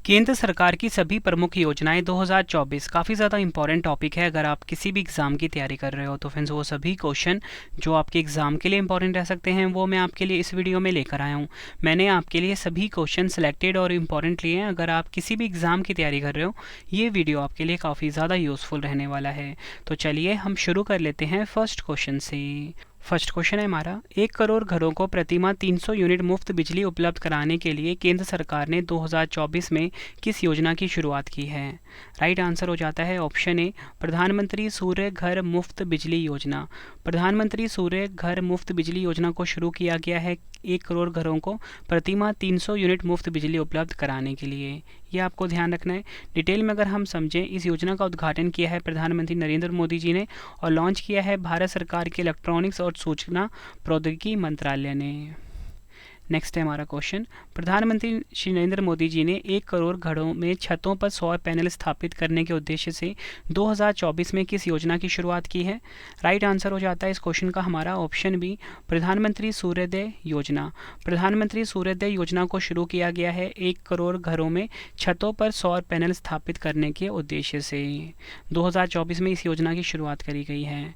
केंद्र सरकार की सभी प्रमुख योजनाएं 2024 काफ़ी ज़्यादा इंपॉर्टेंट टॉपिक है। अगर आप किसी भी एग्ज़ाम की तैयारी कर रहे हो तो फ्रेंड्स वो सभी क्वेश्चन जो आपके एग्ज़ाम के लिए इंपॉर्टेंट रह सकते हैं वो मैं आपके लिए इस वीडियो में लेकर आया हूँ। मैंने आपके लिए सभी क्वेश्चन सेलेक्टेड और इम्पॉर्टेंट लिए हैं। अगर आप किसी भी एग्ज़ाम की तैयारी कर रहे हो ये वीडियो आपके लिए काफ़ी ज़्यादा यूज़फुल रहने वाला है। तो चलिए हम शुरू कर लेते हैं फर्स्ट क्वेश्चन से। फर्स्ट क्वेश्चन है हमारा, 1 करोड़ घरों को प्रतिमाह 300 यूनिट मुफ्त बिजली उपलब्ध कराने के लिए केंद्र सरकार ने 2024 में किस योजना की शुरुआत की है? राइट आंसर हो जाता है ऑप्शन ए, प्रधानमंत्री सूर्य घर मुफ्त बिजली योजना। प्रधानमंत्री सूर्य घर मुफ्त बिजली योजना को शुरू किया गया है 1 करोड़ घरों को प्रतिमाह 300 यूनिट मुफ्त बिजली उपलब्ध कराने के लिए। ये आपको ध्यान रखना है। डिटेल में अगर हम समझें, इस योजना का उद्घाटन किया है प्रधानमंत्री नरेंद्र मोदी जी ने और लॉन्च किया है भारत सरकार के इलेक्ट्रॉनिक्स और सूचना प्रौद्योगिकी मंत्रालय ने। नेक्स्ट है हमारा क्वेश्चन, प्रधानमंत्री श्री नरेंद्र मोदी जी ने 1 करोड़ घरों में छतों पर सौर पैनल स्थापित करने के उद्देश्य से 2024 में किस योजना की शुरुआत की है? राइट आंसर हो जाता है इस क्वेश्चन का हमारा ऑप्शन बी, प्रधानमंत्री सूर्योदय योजना। प्रधानमंत्री सूर्योदय योजना को शुरू किया गया है 1 करोड़ घरों में छतों पर सौर पैनल स्थापित करने के उद्देश्य से 2024 में इस योजना की शुरुआत करी गई है।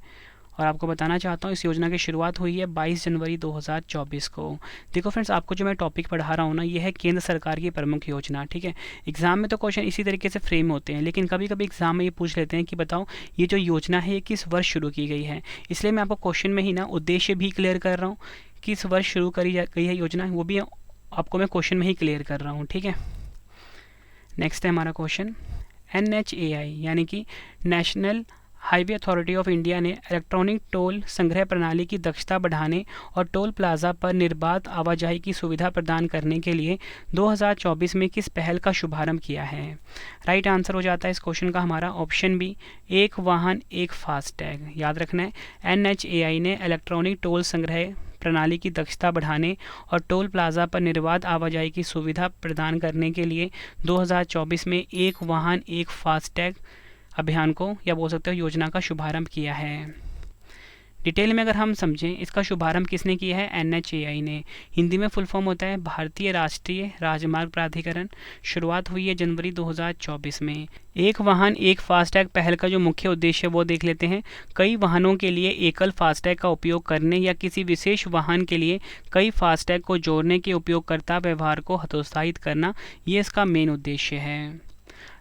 और आपको बताना चाहता हूँ इस योजना की शुरुआत हुई है 22 जनवरी 2024 को। देखो फ्रेंड्स, आपको जो मैं टॉपिक पढ़ा रहा हूँ ना, ये है केंद्र सरकार की प्रमुख योजना। ठीक है, एग्जाम में तो क्वेश्चन इसी तरीके से फ्रेम होते हैं, लेकिन कभी कभी एग्जाम में ये पूछ लेते हैं कि बताओ ये जो योजना है ये किस वर्ष शुरू की गई है। इसलिए मैं आपको क्वेश्चन में ही ना उद्देश्य भी क्लियर कर रहा हूँ, किस वर्ष शुरू करी गई है योजना, वो भी आपको मैं क्वेश्चन में ही क्लियर कर रहा हूँ। ठीक है, नेक्स्ट है हमारा क्वेश्चन, NHAI यानी कि national highway authority of India ने इलेक्ट्रॉनिक टोल संग्रह प्रणाली की दक्षता बढ़ाने और टोल प्लाजा पर निर्बाध आवाजाही की सुविधा प्रदान करने के लिए 2024 में किस पहल का शुभारंभ किया है? राइट आंसर हो जाता है इस क्वेश्चन का हमारा ऑप्शन बी, एक वाहन एक फास्टैग। याद रखना है, NHAI ने इलेक्ट्रॉनिक टोल संग्रह प्रणाली की दक्षता बढ़ाने और टोल प्लाजा पर निर्बाध आवाजाही की सुविधा प्रदान करने के लिए 2024 में एक वाहन एक फास्टैग अभियान को या बोल सकते हो योजना का शुभारंभ किया है। डिटेल में अगर हम समझें, इसका शुभारंभ किसने किया है? NHAI ने। हिंदी में फुल फॉर्म होता है भारतीय राष्ट्रीय राजमार्ग प्राधिकरण। शुरुआत हुई है जनवरी 2024 में। एक वाहन एक फास्टैग पहल का जो मुख्य उद्देश्य है वो देख लेते हैं। कई वाहनों के लिए एकल फास्टैग का उपयोग करने या किसी विशेष वाहन के लिए कई फास्टैग को जोड़ने के उपयोगकर्ता व्यवहार को हतोत्साहित करना, ये इसका मेन उद्देश्य है।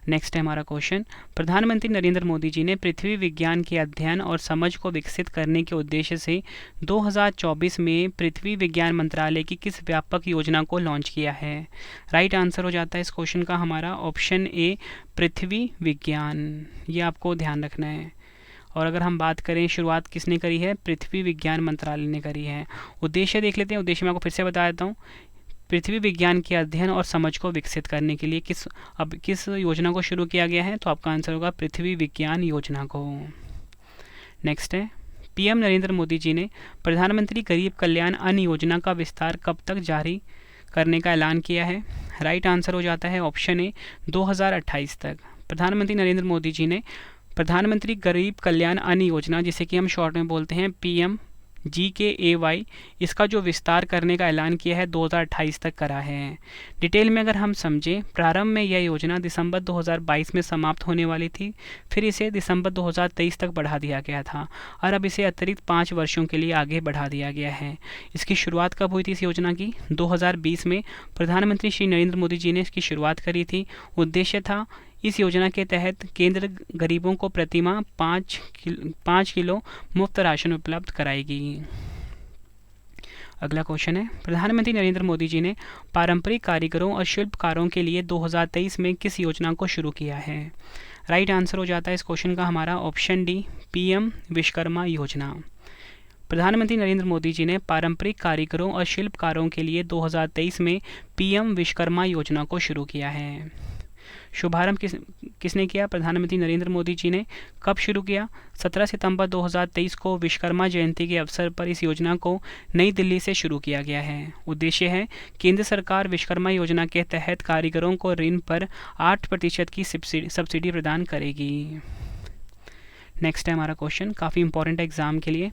नेक्स्ट है हमारा क्वेश्चन, प्रधानमंत्री नरेंद्र मोदी जी ने पृथ्वी विज्ञान के अध्ययन और समझ को विकसित करने के उद्देश्य से 2024 में पृथ्वी विज्ञान मंत्रालय की किस व्यापक योजना को लॉन्च किया है? राइट आंसर हो जाता है इस क्वेश्चन का हमारा ऑप्शन ए, पृथ्वी विज्ञान। ये आपको ध्यान रखना है। और अगर हम बात करें शुरुआत किसने करी है? पृथ्वी विज्ञान मंत्रालय ने करी है। उद्देश्य देख लेते हैं। उद्देश्य मैं आपको फिर से बता देता हूँ, पृथ्वी विज्ञान के अध्ययन और समझ को विकसित करने के लिए किस योजना को शुरू किया गया है? तो आपका आंसर होगा पृथ्वी विज्ञान योजना को। नेक्स्ट है, PM नरेंद्र मोदी जी ने प्रधानमंत्री गरीब कल्याण अन्न योजना का विस्तार कब तक जारी करने का ऐलान किया है? राइट आंसर हो जाता है ऑप्शन ए, 2028 तक। प्रधानमंत्री नरेंद्र मोदी जी ने प्रधानमंत्री गरीब कल्याण अन्न योजना, जिसे कि हम शॉर्ट में बोलते हैं PMGKAY, इसका जो विस्तार करने का ऐलान किया है 2028 तक करा है। डिटेल में अगर हम समझें, प्रारंभ में यह योजना दिसंबर 2022 में समाप्त होने वाली थी, फिर इसे दिसंबर 2023 तक बढ़ा दिया गया था और अब इसे अतिरिक्त 5 वर्षों के लिए आगे बढ़ा दिया गया है। इसकी शुरुआत कब हुई थी इस योजना की? 2020 में प्रधानमंत्री श्री नरेंद्र मोदी जी ने इसकी शुरुआत करी थी। उद्देश्य था, इस योजना के तहत केंद्र गरीबों को प्रतिमाह 5 किलो मुफ्त राशन उपलब्ध कराएगी। अगला क्वेश्चन है, प्रधानमंत्री नरेंद्र मोदी जी ने पारंपरिक कारीगरों और शिल्पकारों के लिए 2023 में किस योजना को शुरू किया है? राइट आंसर हो जाता है इस क्वेश्चन का हमारा ऑप्शन डी, PM विश्वकर्मा योजना। प्रधानमंत्री नरेंद्र मोदी जी ने पारंपरिक कारीगरों और शिल्पकारों के लिए 2023 में PM विश्वकर्मा योजना को शुरू किया है। शुभारंभ किसने किया? प्रधानमंत्री नरेंद्र मोदी जी ने। कब शुरू किया? 17 सितंबर 2023 को विश्वकर्मा जयंती के अवसर पर इस योजना को नई दिल्ली से शुरू किया गया है। उद्देश्य है, केंद्र सरकार विश्वकर्मा योजना के तहत कारीगरों को ऋण पर 8% की सब्सिडी प्रदान करेगी। नेक्स्ट है हमारा क्वेश्चन, काफ़ी इंपॉर्टेंट है एग्जाम के लिए।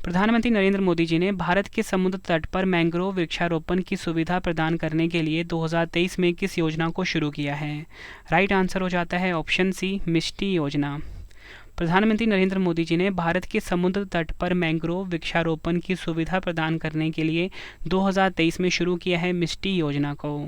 प्रधानमंत्री नरेंद्र मोदी जी ने भारत के समुद्र तट पर मैंग्रोव वृक्षारोपण की सुविधा प्रदान करने के लिए 2023 में किस योजना को शुरू किया है? राइट आंसर हो जाता है ऑप्शन सी, मिष्टी योजना। प्रधानमंत्री नरेंद्र मोदी जी ने भारत के समुद्र तट पर मैंग्रोव वृक्षारोपण की सुविधा प्रदान करने के लिए 2023 में शुरू किया है मिष्टी योजना को।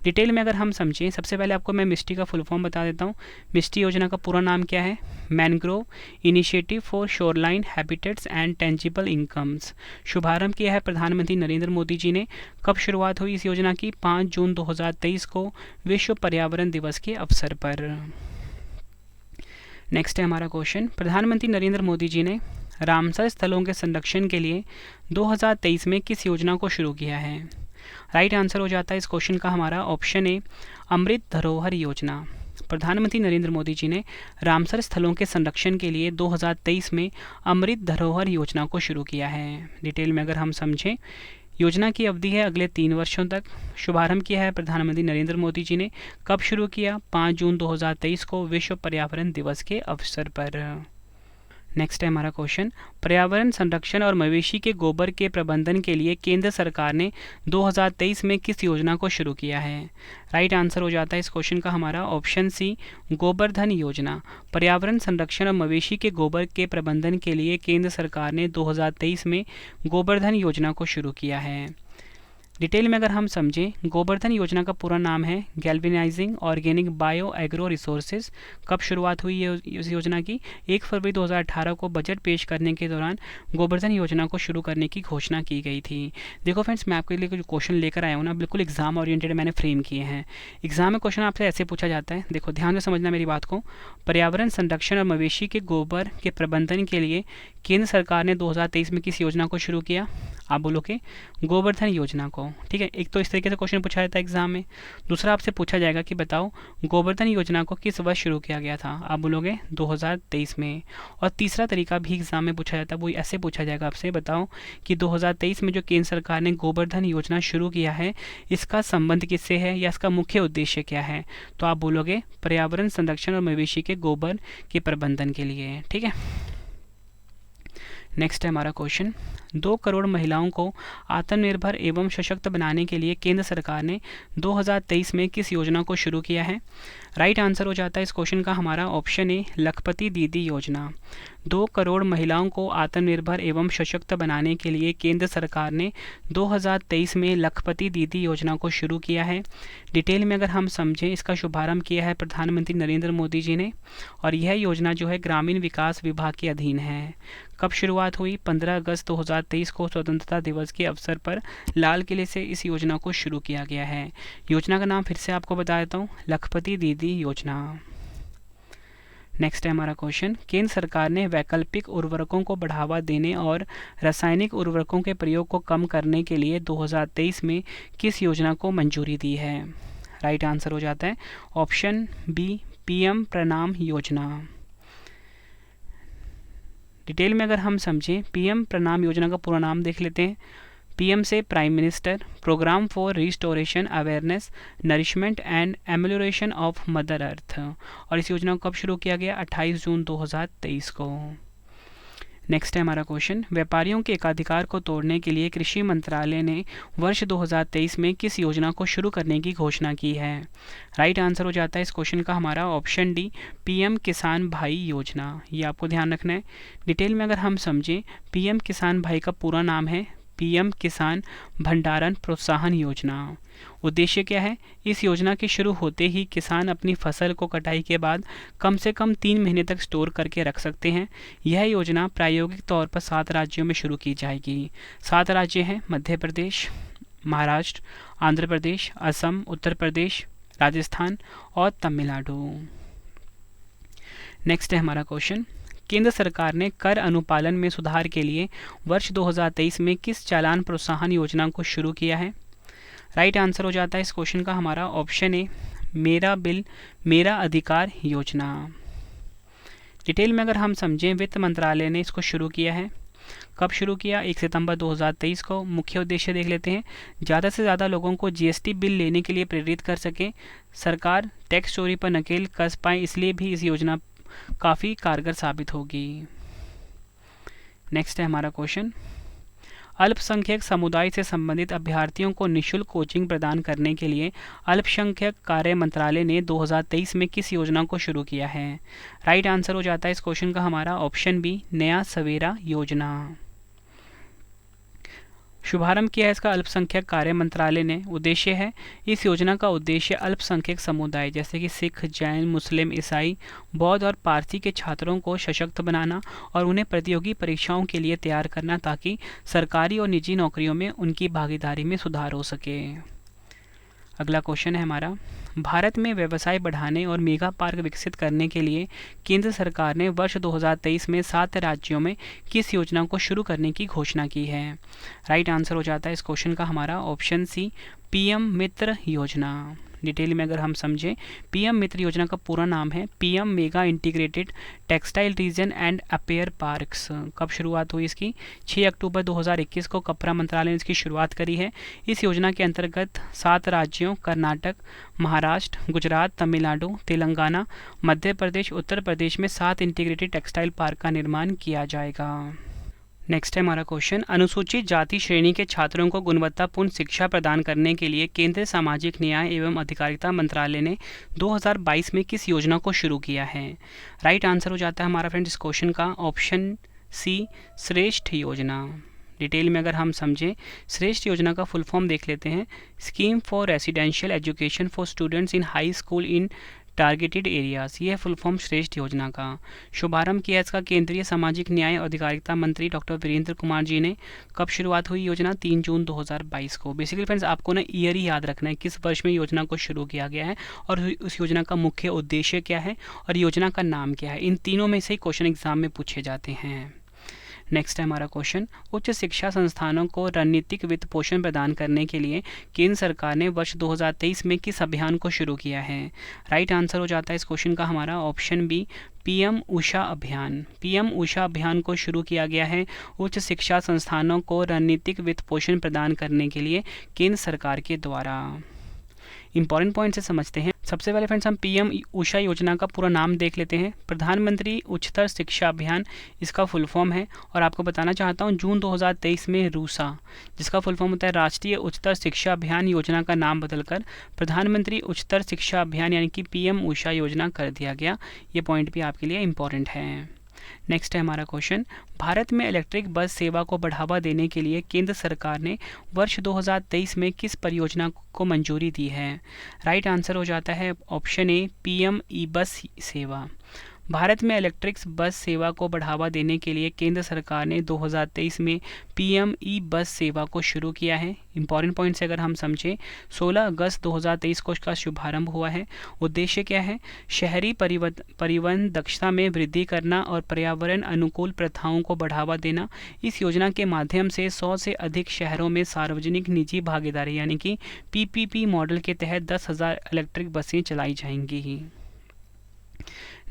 डिटेल में अगर हम समझें, सबसे पहले आपको मैं मिष्टी का फुल फॉर्म बता देता हूँ। मिष्टी योजना का पूरा नाम क्या है? Mangrove initiative for shoreline habitats and tangible incomes. शुभारंभ किया है प्रधानमंत्री नरेंद्र मोदी जी ने। कब शुरुआत हुई इस योजना की? 5 जून 2023 को विश्व पर्यावरण दिवस के अवसर पर। नेक्स्ट है हमारा क्वेश्चन, प्रधानमंत्री नरेंद्र मोदी जी ने रामसर स्थलों के संरक्षण के लिए 2023 में किस योजना को शुरू किया है? राइट आंसर हो जाता है इस क्वेश्चन का हमारा ऑप्शन ए, अमृत धरोहर योजना। प्रधानमंत्री नरेंद्र मोदी जी ने रामसर स्थलों के संरक्षण के लिए 2023 में अमृत धरोहर योजना को शुरू किया है। डिटेल में अगर हम समझें, योजना की अवधि है अगले 3 वर्षों तक। शुभारंभ किया है प्रधानमंत्री नरेंद्र मोदी जी ने। कब शुरू किया? 5 जून 2023 को विश्व पर्यावरण दिवस के अवसर पर। नेक्स्ट है हमारा क्वेश्चन, पर्यावरण संरक्षण और मवेशी के गोबर के प्रबंधन के लिए केंद्र सरकार ने 2023 में किस योजना को शुरू किया है? राइट आंसर हो जाता है इस क्वेश्चन का हमारा ऑप्शन सी, गोबरधन योजना। पर्यावरण संरक्षण और मवेशी के गोबर के प्रबंधन के लिए केंद्र सरकार ने 2023 में गोबरधन योजना को शुरू किया है। डिटेल में अगर हम समझें, गोबरधन योजना का पूरा नाम है galvanising organic bio agro resources. कब शुरुआत हुई है इस योजना की? 1 फरवरी 2018 को बजट पेश करने के दौरान गोबरधन योजना को शुरू करने की घोषणा की गई थी। देखो फ्रेंड्स, मैं आपके लिए जो क्वेश्चन लेकर आया हूँ ना, बिल्कुल एग्जाम ओरिएंटेड मैंने फ्रेम किए हैं। एग्जाम में क्वेश्चन आपसे ऐसे पूछा जाता है, देखो ध्यान से समझना मेरी बात को। पर्यावरण संरक्षण और मवेशी के गोबर के प्रबंधन के लिए केंद्र सरकार ने 2023 में किस योजना को शुरू किया? आप बोलोगे गोबरधन योजना को। ठीक है, एक तो इस तरीके से क्वेश्चन पूछा जाता है एग्जाम में। दूसरा आपसे पूछा जाएगा कि बताओ गोबरधन योजना को किस वर्ष शुरू किया गया था? आप बोलोगे 2023 में। और तीसरा तरीका भी एग्जाम में पूछा जाता है, वो ऐसे पूछा जाएगा आपसे, बताओ कि 2023 में जो केंद्र सरकार ने गोबरधन योजना शुरू किया है, इसका संबंध किससे है या इसका मुख्य उद्देश्य क्या है? तो आप बोलोगे पर्यावरण संरक्षण और मवेशी के गोबर के प्रबंधन के लिए। ठीक है, नेक्स्ट है हमारा क्वेश्चन, 2 करोड़ महिलाओं को आत्मनिर्भर एवं सशक्त बनाने के लिए केंद्र सरकार ने 2023 में किस योजना को शुरू किया है? राइट आंसर हो जाता है इस क्वेश्चन का हमारा ऑप्शन ए, लखपति दीदी योजना। 2 करोड़ महिलाओं को आत्मनिर्भर एवं सशक्त बनाने के लिए केंद्र सरकार ने 2023 में लखपति दीदी योजना को शुरू किया है। डिटेल में अगर हम समझें, इसका शुभारंभ किया है प्रधानमंत्री नरेंद्र मोदी जी ने, और यह योजना जो है ग्रामीण विकास विभाग के अधीन है। कब शुरुआत हुई? 15 अगस्त 2023 को स्वतंत्रता दिवस के अवसर पर लाल किले से इस योजना को शुरू किया गया है। योजना का नाम फिर से आपको बता देता हूँ, लखपति दीदी योजना। नेक्स्ट है हमारा क्वेश्चन, केंद्र सरकार ने वैकल्पिक उर्वरकों को बढ़ावा देने और रासायनिक उर्वरकों के प्रयोग को कम करने के लिए 2023 में किस योजना को मंजूरी दी है? राइट आंसर हो जाता है ऑप्शन बी, पीएम प्रणाम योजना। डिटेल में अगर हम समझें, पीएम प्रणाम योजना का पूरा नाम देख लेते हैं। पीएम से prime minister, programme for restoration awareness nourishment and amelioration of mother earth. और इस योजना को कब शुरू किया गया? 28 जून 2023 को। नेक्स्ट है हमारा क्वेश्चन, व्यापारियों के एकाधिकार को तोड़ने के लिए कृषि मंत्रालय ने वर्ष 2023 में किस योजना को शुरू करने की घोषणा की है? राइट आंसर हो जाता है इस क्वेश्चन का हमारा ऑप्शन डी, पीएम किसान भाई योजना। ये आपको ध्यान रखना है। डिटेल में अगर हम समझें, पीएम किसान भाई का पूरा नाम है पीएम किसान भंडारण प्रोत्साहन योजना। उद्देश्य क्या है? इस योजना के शुरू होते ही किसान अपनी फसल को कटाई के बाद कम से कम 3 महीने तक स्टोर करके रख सकते हैं। यह योजना प्रायोगिक तौर पर 7 राज्यों में शुरू की जाएगी। 7 राज्य हैं मध्य प्रदेश, महाराष्ट्र, आंध्र प्रदेश, असम, उत्तर प्रदेश, राजस्थान और तमिलनाडु। नेक्स्ट है हमारा क्वेश्चन, केंद्र सरकार ने कर अनुपालन में सुधार के लिए वर्ष 2023 में किस चालान प्रोत्साहन योजना को शुरू किया है? राइट आंसर हो जाता है इस क्वेश्चन का हमारा ऑप्शन ए, मेरा बिल मेरा अधिकार योजना। डिटेल में अगर हम समझें, वित्त मंत्रालय ने इसको शुरू किया है। कब शुरू किया? 1 सितंबर 2023 को। मुख्य उद्देश्य देख लेते हैं, ज़्यादा से ज़्यादा लोगों को जीएसटी बिल लेने के लिए प्रेरित कर सके, सरकार टैक्स चोरी पर नकेल कस पाए, इसलिए भी इस योजना काफ़ी कारगर साबित होगी। नेक्स्ट है हमारा क्वेश्चन, अल्पसंख्यक समुदाय से संबंधित अभ्यर्थियों को निःशुल्क कोचिंग प्रदान करने के लिए अल्पसंख्यक कार्य मंत्रालय ने 2023 में किस योजना को शुरू किया है? राइट आंसर हो जाता है इस क्वेश्चन का हमारा ऑप्शन बी, नया सवेरा योजना। शुभारंभ किया है इसका अल्पसंख्यक कार्य मंत्रालय ने। उद्देश्य है, इस योजना का उद्देश्य अल्पसंख्यक समुदाय जैसे कि सिख, जैन, मुस्लिम, ईसाई, बौद्ध और पारसी के छात्रों को सशक्त बनाना और उन्हें प्रतियोगी परीक्षाओं के लिए तैयार करना ताकि सरकारी और निजी नौकरियों में उनकी भागीदारी में सुधार हो सके। अगला क्वेश्चन है हमारा, भारत में व्यवसाय बढ़ाने और मेगा पार्क विकसित करने के लिए केंद्र सरकार ने वर्ष 2023 में 7 राज्यों में किस योजना को शुरू करने की घोषणा की है? राइट आंसर हो जाता है इस क्वेश्चन का हमारा ऑप्शन सी, पीएम मित्र योजना। डिटेल में अगर हम समझें, पीएम मित्र योजना का पूरा नाम है PM mega integrated textile reason and appear parks. कब शुरुआत हुई इसकी? 6 अक्टूबर 2021 को कपड़ा मंत्रालय ने इसकी शुरुआत करी है। इस योजना के अंतर्गत 7 राज्यों कर्नाटक, महाराष्ट्र, गुजरात, तमिलनाडु, तेलंगाना, मध्य प्रदेश, उत्तर प्रदेश में 7 इंटीग्रेटेड टेक्सटाइल पार्क का निर्माण किया जाएगा। नेक्स्ट है हमारा क्वेश्चन, अनुसूचित जाति श्रेणी के छात्रों को गुणवत्तापूर्ण शिक्षा प्रदान करने के लिए केंद्रीय सामाजिक न्याय एवं अधिकारिता मंत्रालय ने 2022 में किस योजना को शुरू किया है? राइट आंसर हो जाता है हमारा फ्रेंड इस क्वेश्चन का ऑप्शन सी, श्रेष्ठ योजना। डिटेल में अगर हम समझें, श्रेष्ठ योजना का फुल फॉर्म देख लेते हैं, scheme for residential education for students in high school in targeted areas. ये है फुल फॉर्म श्रेष्ठ योजना का। शुभारंभ किया इसका केंद्रीय सामाजिक न्याय और अधिकारिता मंत्री डॉक्टर वीरेंद्र कुमार जी ने। कब शुरुआत हुई योजना? 3 जून 2022 को। बेसिकली फ्रेंड्स आपको ना ईयर ही याद रखना है, किस वर्ष में योजना को शुरू किया गया है और उस योजना का मुख्य उद्देश्य क्या है और योजना का नाम क्या है। इन तीनों में से ही क्वेश्चन एग्जाम में पूछे जाते हैं। नेक्स्ट है हमारा क्वेश्चन, उच्च शिक्षा संस्थानों को रणनीतिक वित्त पोषण प्रदान करने के लिए केंद्र सरकार ने वर्ष 2023 में किस अभियान को शुरू किया है? राइट आंसर हो जाता है इस क्वेश्चन का हमारा ऑप्शन बी, पीएम उषा अभियान। पीएम उषा अभियान को शुरू किया गया है उच्च शिक्षा संस्थानों को रणनीतिक वित्त पोषण प्रदान करने के लिए केंद्र सरकार के द्वारा। इंपॉर्टेंट पॉइंट से समझते हैं। सबसे पहले फ्रेंड्स हम पीएम उषा योजना का पूरा नाम देख लेते हैं। प्रधानमंत्री उच्चतर शिक्षा अभियान इसका फुल फॉर्म है और आपको बताना चाहता हूं, जून 2023 में रूसा, जिसका फुल फॉर्म होता है राष्ट्रीय उच्चतर शिक्षा अभियान, योजना का नाम बदलकर प्रधानमंत्री उच्चतर शिक्षा अभियान यानी कि पीएम उषा योजना कर दिया गया। ये पॉइंट भी आपके लिए इंपॉर्टेंट है। नेक्स्ट है हमारा क्वेश्चन, भारत में इलेक्ट्रिक बस सेवा को बढ़ावा देने के लिए केंद्र सरकार ने वर्ष 2023 में किस परियोजना को मंजूरी दी है? राइट आंसर हो जाता है ऑप्शन ए, पीएम ई बस सेवा। भारत में इलेक्ट्रिक बस सेवा को बढ़ावा देने के लिए केंद्र सरकार ने 2023 में पीएम ई बस सेवा को शुरू किया है। इंपॉर्टेंट पॉइंट से अगर हम समझें, 16 अगस्त 2023 को इसका शुभारंभ हुआ है। उद्देश्य क्या है? शहरी परिवहन दक्षता में वृद्धि करना और पर्यावरण अनुकूल प्रथाओं को बढ़ावा देना। इस योजना के माध्यम से 100 से अधिक शहरों में सार्वजनिक निजी भागीदारी यानी कि पीपीपी मॉडल के तहत 10,000 इलेक्ट्रिक बसें चलाई जाएंगी।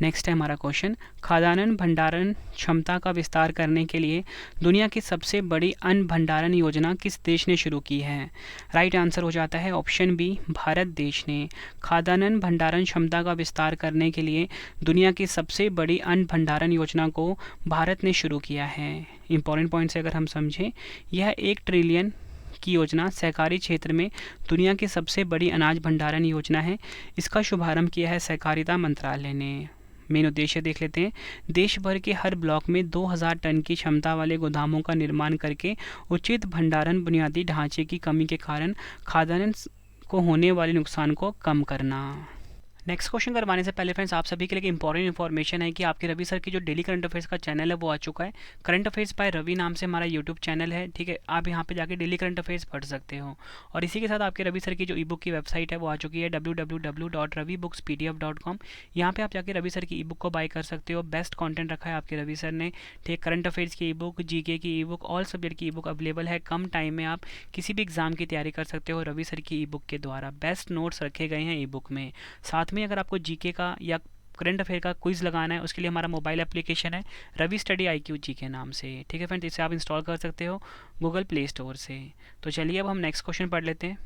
नेक्स्ट है हमारा क्वेश्चन, खाद्यान्न भंडारण क्षमता का विस्तार करने के लिए दुनिया की सबसे बड़ी अन्न भंडारण योजना किस देश ने शुरू की है? राइट आंसर हो जाता है ऑप्शन बी, भारत देश ने। खाद्यान्न भंडारण क्षमता का विस्तार करने के लिए दुनिया की सबसे बड़ी अन्न भंडारण योजना को भारत ने शुरू किया है। इंपॉर्टेंट पॉइंट से अगर हम समझें, यह 1 ट्रिलियन की योजना सहकारी क्षेत्र में दुनिया की सबसे बड़ी अनाज भंडारण योजना है। इसका शुभारंभ किया है सहकारिता मंत्रालय ने। मेन उद्देश्य देख लेते हैं, देश भर के हर ब्लॉक में 2000 टन की क्षमता वाले गोदामों का निर्माण करके उचित भंडारण बुनियादी ढांचे की कमी के कारण खाद्यान्न को होने वाले नुकसान को कम करना। नेक्स्ट क्वेश्चन करवाने से पहले फ्रेंड्स आप सभी के लिए इंपॉर्टेंट इन्फॉर्मेशन है कि आपके रवि सर की जो डेली करंट अफेयर्स का चैनल है वो आ चुका है। करंट अफेयर्स बाय रवि नाम से हमारा यूट्यूब चैनल है, ठीक है। आप यहाँ पे जाके डेली करंट अफेयर्स पढ़ सकते हो। और इसी के साथ आपके रवि सर की जो ई बुक की वेबसाइट है वो आ चुकी है www.ravibooks.pdf.com। यहाँ पे आप जाके रवि सर की ई बुक को बाय कर सकते हो। बेस्ट कॉन्टेंट रखा है आपके रवि सर ने, ठीक। करंट अफेयर्स की ई बुक, जीके की ई बुक, ऑल सब्जेक्ट की ई बुक अवेलेबल है। कम टाइम में आप किसी भी एग्जाम की तैयारी कर सकते हो रवि सर की ई बुक के द्वारा। बेस्ट नोट्स रखे गए हैं ई बुक में। साथ में अगर आपको जीके का या करंट अफेयर का क्विज लगाना है, उसके लिए हमारा मोबाइल एप्लीकेशन है रवि स्टडी IQ जी के नाम से, ठीक है फ्रेंड्स। इसे आप इंस्टॉल कर सकते हो गूगल प्ले स्टोर से। तो चलिए अब हम नेक्स्ट क्वेश्चन पढ़ लेते हैं।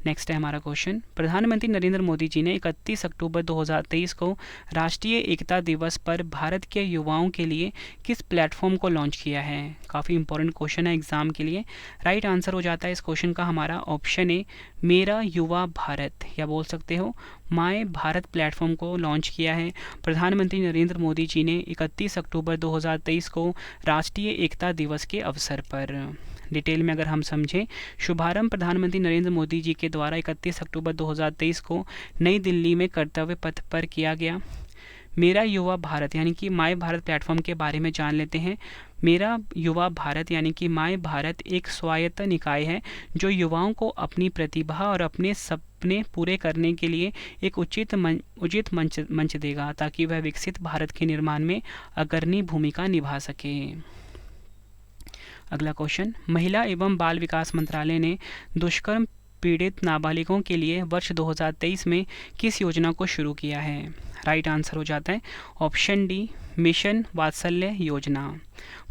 नेक्स्ट है हमारा क्वेश्चन, प्रधानमंत्री नरेंद्र मोदी जी ने 31 अक्टूबर 2023 को राष्ट्रीय एकता दिवस पर भारत के युवाओं के लिए किस प्लेटफॉर्म को लॉन्च किया है? काफ़ी इंपॉर्टेंट क्वेश्चन है एग्जाम के लिए। राइट आंसर हो जाता है इस क्वेश्चन का हमारा ऑप्शन ए, मेरा युवा भारत, या बोल सकते हो माय भारत प्लेटफॉर्म को लॉन्च किया है प्रधानमंत्री नरेंद्र मोदी जी ने 31 अक्टूबर 2023 को राष्ट्रीय एकता दिवस के अवसर पर। डिटेल में अगर हम समझें, शुभारंभ प्रधानमंत्री नरेंद्र मोदी जी के द्वारा 31 अक्टूबर 2023 को नई दिल्ली में कर्तव्य पथ पर किया गया। मेरा युवा भारत यानी कि माय भारत प्लेटफॉर्म के बारे में जान लेते हैं। मेरा युवा भारत यानी कि माय भारत एक स्वायत्त निकाय है जो युवाओं को अपनी प्रतिभा और अपने सपने पूरे करने के लिए एक उचित मंच देगा ताकि वह विकसित भारत के निर्माण में अग्रणी भूमिका निभा सके। अगला क्वेश्चन, महिला एवं बाल विकास मंत्रालय ने दुष्कर्म पीड़ित नाबालिगों के लिए वर्ष 2023 में किस योजना को शुरू किया है? राइट आंसर हो जाता है ऑप्शन डी, मिशन वात्सल्य योजना।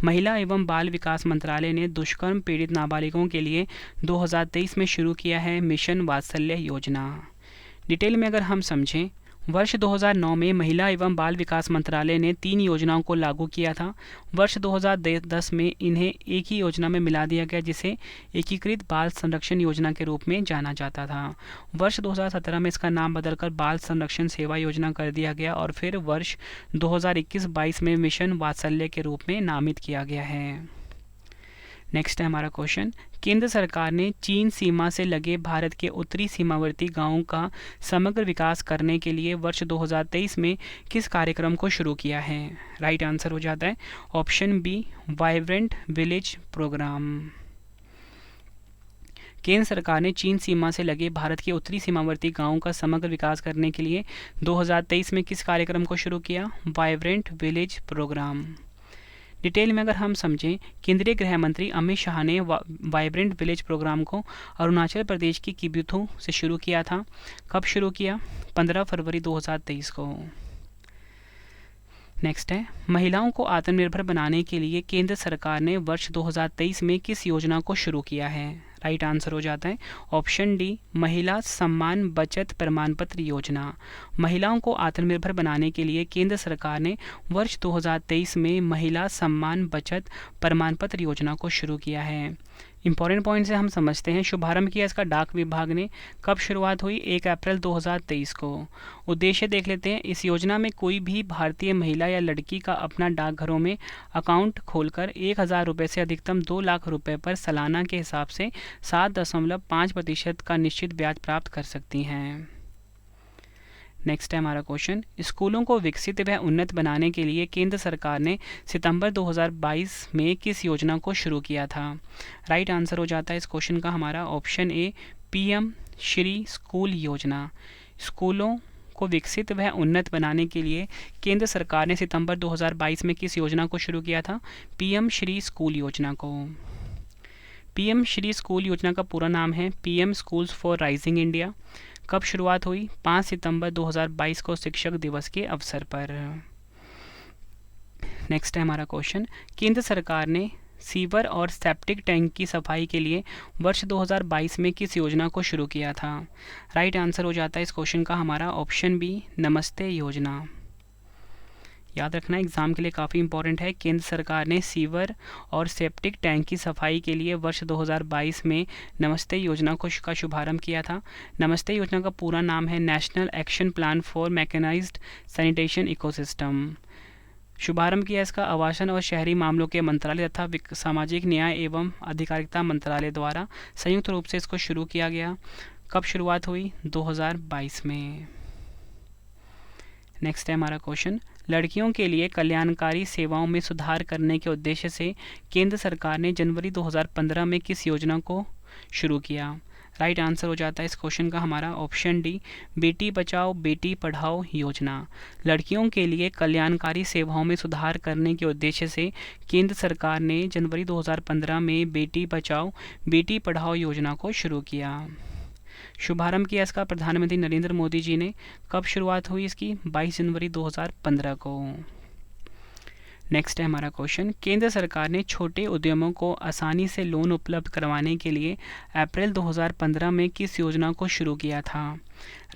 महिला एवं बाल विकास मंत्रालय ने दुष्कर्म पीड़ित नाबालिगों के लिए 2023 में शुरू किया है मिशन वात्सल्य योजना। डिटेल में अगर हम समझें, वर्ष 2009 में महिला एवं बाल विकास मंत्रालय ने 3 योजनाओं को लागू किया था। वर्ष 2010 में इन्हें एक ही योजना में मिला दिया गया जिसे एकीकृत बाल संरक्षण योजना के रूप में जाना जाता था। वर्ष 2017 में इसका नाम बदलकर बाल संरक्षण सेवा योजना कर दिया गया और फिर वर्ष 2021-22 में मिशन वात्सल्य के रूप में नामित किया गया है। नेक्स्ट है हमारा क्वेश्चन, केंद्र सरकार ने चीन सीमा से लगे भारत के उत्तरी सीमावर्ती गांवों का समग्र विकास करने के लिए वर्ष 2023 में किस कार्यक्रम को शुरू किया है? राइट आंसर हो जाता है option B, vibrant village programme. केंद्र सरकार ने चीन सीमा से लगे भारत के उत्तरी सीमावर्ती गांवों का समग्र विकास करने के लिए 2023 में किस कार्यक्रम को शुरू किया? Vibrant village programme. डिटेल में अगर हम समझें, केंद्रीय गृह मंत्री अमित शाह ने वाइब्रेंट विलेज प्रोग्राम को अरुणाचल प्रदेश की किब्यूथू से शुरू किया था। कब शुरू किया? 15 फरवरी 2023 को। नेक्स्ट है, महिलाओं को आत्मनिर्भर बनाने के लिए केंद्र सरकार ने वर्ष 2023 में किस योजना को शुरू किया है? राइट आंसर हो जाता है ऑप्शन डी, महिला सम्मान बचत प्रमाण पत्र योजना। महिलाओं को आत्मनिर्भर बनाने के लिए केंद्र सरकार ने वर्ष 2023 में महिला सम्मान बचत प्रमाण पत्र योजना को शुरू किया है। इंपॉर्टेंट पॉइंट से हम समझते हैं, शुभारंभ किया इसका डाक विभाग ने। कब शुरुआत हुई? 1 अप्रैल 2023 को। उद्देश्य देख लेते हैं, इस योजना में कोई भी भारतीय महिला या लड़की का अपना डाकघरों में अकाउंट खोलकर 1000 रुपये से अधिकतम 2 लाख रुपये पर सालाना के हिसाब से 7.5% का निश्चित ब्याज प्राप्त कर सकती हैं। नेक्स्ट है हमारा क्वेश्चन, स्कूलों को विकसित व उन्नत बनाने के लिए केंद्र सरकार ने सितंबर 2022 में किस योजना को शुरू किया था? राइट आंसर हो जाता है इस क्वेश्चन का हमारा option A, PM Shri school योजना। स्कूलों को विकसित व उन्नत बनाने के लिए केंद्र सरकार ने सितंबर 2022 में किस योजना को शुरू किया था? पीएम श्री स्कूल योजना को। पीएम श्री स्कूल योजना का पूरा नाम है PM schools for rising India. कब शुरुआत हुई? 5 सितंबर 2022 को शिक्षक दिवस के अवसर पर। नेक्स्ट है हमारा क्वेश्चन, केंद्र सरकार ने सीवर और सेप्टिक टैंक की सफाई के लिए वर्ष 2022 में किस योजना को शुरू किया था? राइट आंसर हो जाता है इस क्वेश्चन का हमारा ऑप्शन बी, नमस्ते योजना। याद रखना एग्जाम के लिए काफ़ी इंपॉर्टेंट है। केंद्र सरकार ने सीवर और सेप्टिक टैंक की सफाई के लिए वर्ष 2022 में नमस्ते योजना का शुभारंभ किया था। नमस्ते योजना का पूरा नाम है national action plan for mechanised sanitation ecosystem. शुभारंभ किया इसका आवासन और शहरी मामलों के मंत्रालय तथा सामाजिक न्याय एवं अधिकारिता मंत्रालय द्वारा संयुक्त रूप से इसको शुरू किया गया। कब शुरुआत हुई? 2022 में। नेक्स्ट है हमारा क्वेश्चन, लड़कियों के लिए कल्याणकारी सेवाओं में सुधार करने के उद्देश्य से केंद्र सरकार ने जनवरी 2015 में किस योजना को शुरू किया? राइट आंसर हो जाता है इस क्वेश्चन का हमारा ऑप्शन डी, बेटी बचाओ बेटी पढ़ाओ योजना। लड़कियों के लिए कल्याणकारी सेवाओं में सुधार करने के उद्देश्य से केंद्र सरकार ने जनवरी 2015 में बेटी बचाओ बेटी पढ़ाओ योजना को शुरू किया। शुभारंभ किया इसका प्रधानमंत्री नरेंद्र मोदी जी ने। कब शुरुआत हुई इसकी? 22 जनवरी 2015 को। नेक्स्ट है हमारा क्वेश्चन, केंद्र सरकार ने छोटे उद्यमों को आसानी से लोन उपलब्ध करवाने के लिए अप्रैल 2015 में किस योजना को शुरू किया था?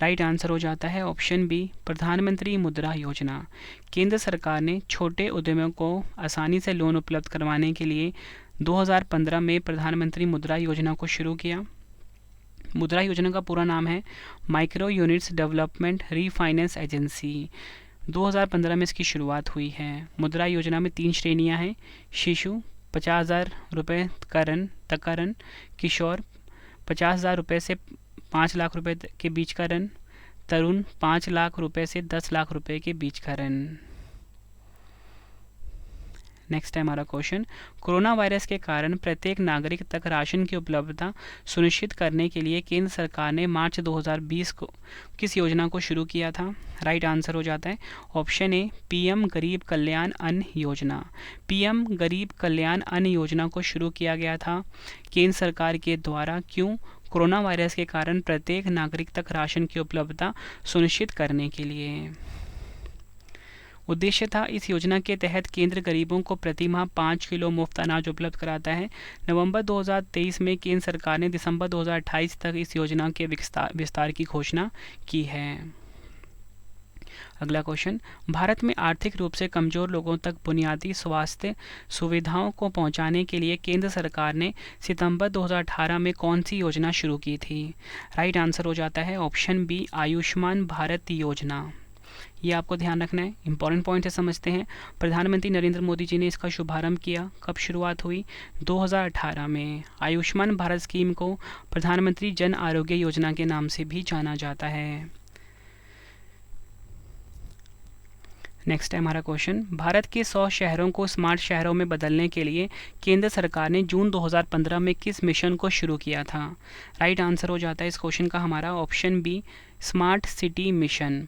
राइट आंसर हो जाता है ऑप्शन बी, प्रधानमंत्री मुद्रा योजना। केंद्र सरकार ने छोटे उद्यमों को आसानी से लोन उपलब्ध करवाने के लिए 2015 में प्रधानमंत्री मुद्रा योजना को शुरू किया। मुद्रा योजना का पूरा नाम है micro units development refinance agency. 2015 में इसकी शुरुआत हुई है। मुद्रा योजना में 3 श्रेणियां हैं, शिशु 50,000 रुपये का ऋण तक का ऋण, किशोर 50,000 रुपये से 5 लाख रुपए के बीच का ऋण, तरुण 5 लाख रुपए से 10 लाख रुपए के बीच का ऋण। नेक्स्ट है हमारा क्वेश्चन, कोरोना वायरस के कारण प्रत्येक नागरिक तक राशन की उपलब्धता सुनिश्चित करने के लिए केंद्र सरकार ने मार्च 2020 को किस योजना को शुरू किया था? राइट आंसर हो जाता है ऑप्शन ए, पीएम गरीब कल्याण अन्न योजना। पीएम गरीब कल्याण अन्न योजना को शुरू किया गया था केंद्र सरकार के द्वारा। क्यों? कोरोना वायरस के कारण प्रत्येक नागरिक तक राशन की उपलब्धता सुनिश्चित करने के लिए। उद्देश्य था, इस योजना के तहत केंद्र गरीबों को प्रति माह 5 किलो मुफ्त अनाज उपलब्ध कराता है। नवंबर 2023 में केंद्र सरकार ने दिसंबर 2028 तक इस योजना के विस्तार की घोषणा की है। अगला क्वेश्चन, भारत में आर्थिक रूप से कमजोर लोगों तक बुनियादी स्वास्थ्य सुविधाओं को पहुंचाने के लिए केंद्र सरकार ने सितंबर 2018 में कौन सी योजना शुरू की थी? राइट आंसर हो जाता है ऑप्शन बी, आयुष्मान भारत योजना। ये आपको ध्यान रखना है, इंपॉर्टेंट पॉइंट है, समझते हैं। प्रधानमंत्री नरेंद्र मोदी जी ने इसका शुभारंभ किया। कब शुरुआत हुई? 2018 में। आयुष्मान भारत स्कीम को प्रधानमंत्री जन आरोग्य योजना के नाम से भी जाना जाता है। नेक्स्ट है हमारा क्वेश्चन, भारत के 100 शहरों को स्मार्ट शहरों में बदलने के लिए केंद्र सरकार ने जून 2015 में किस मिशन को शुरू किया था? राइट आंसर हो जाता है इस क्वेश्चन का हमारा option B, smart city mission.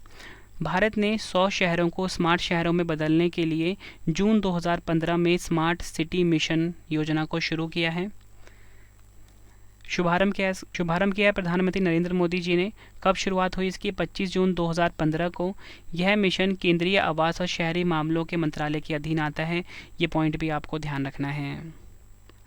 Bharat ने 100 शहरों को स्मार्ट शहरों में बदलने के लिए जून 2015 में स्मार्ट सिटी मिशन योजना को शुरू किया है। शुभारंभ किया है प्रधानमंत्री नरेंद्र मोदी जी ने। कब शुरुआत हुई इसकी? 25 जून 2015 को। यह मिशन केंद्रीय आवास और शहरी मामलों के मंत्रालय के अधीन आता है। ये पॉइंट भी आपको ध्यान रखना है।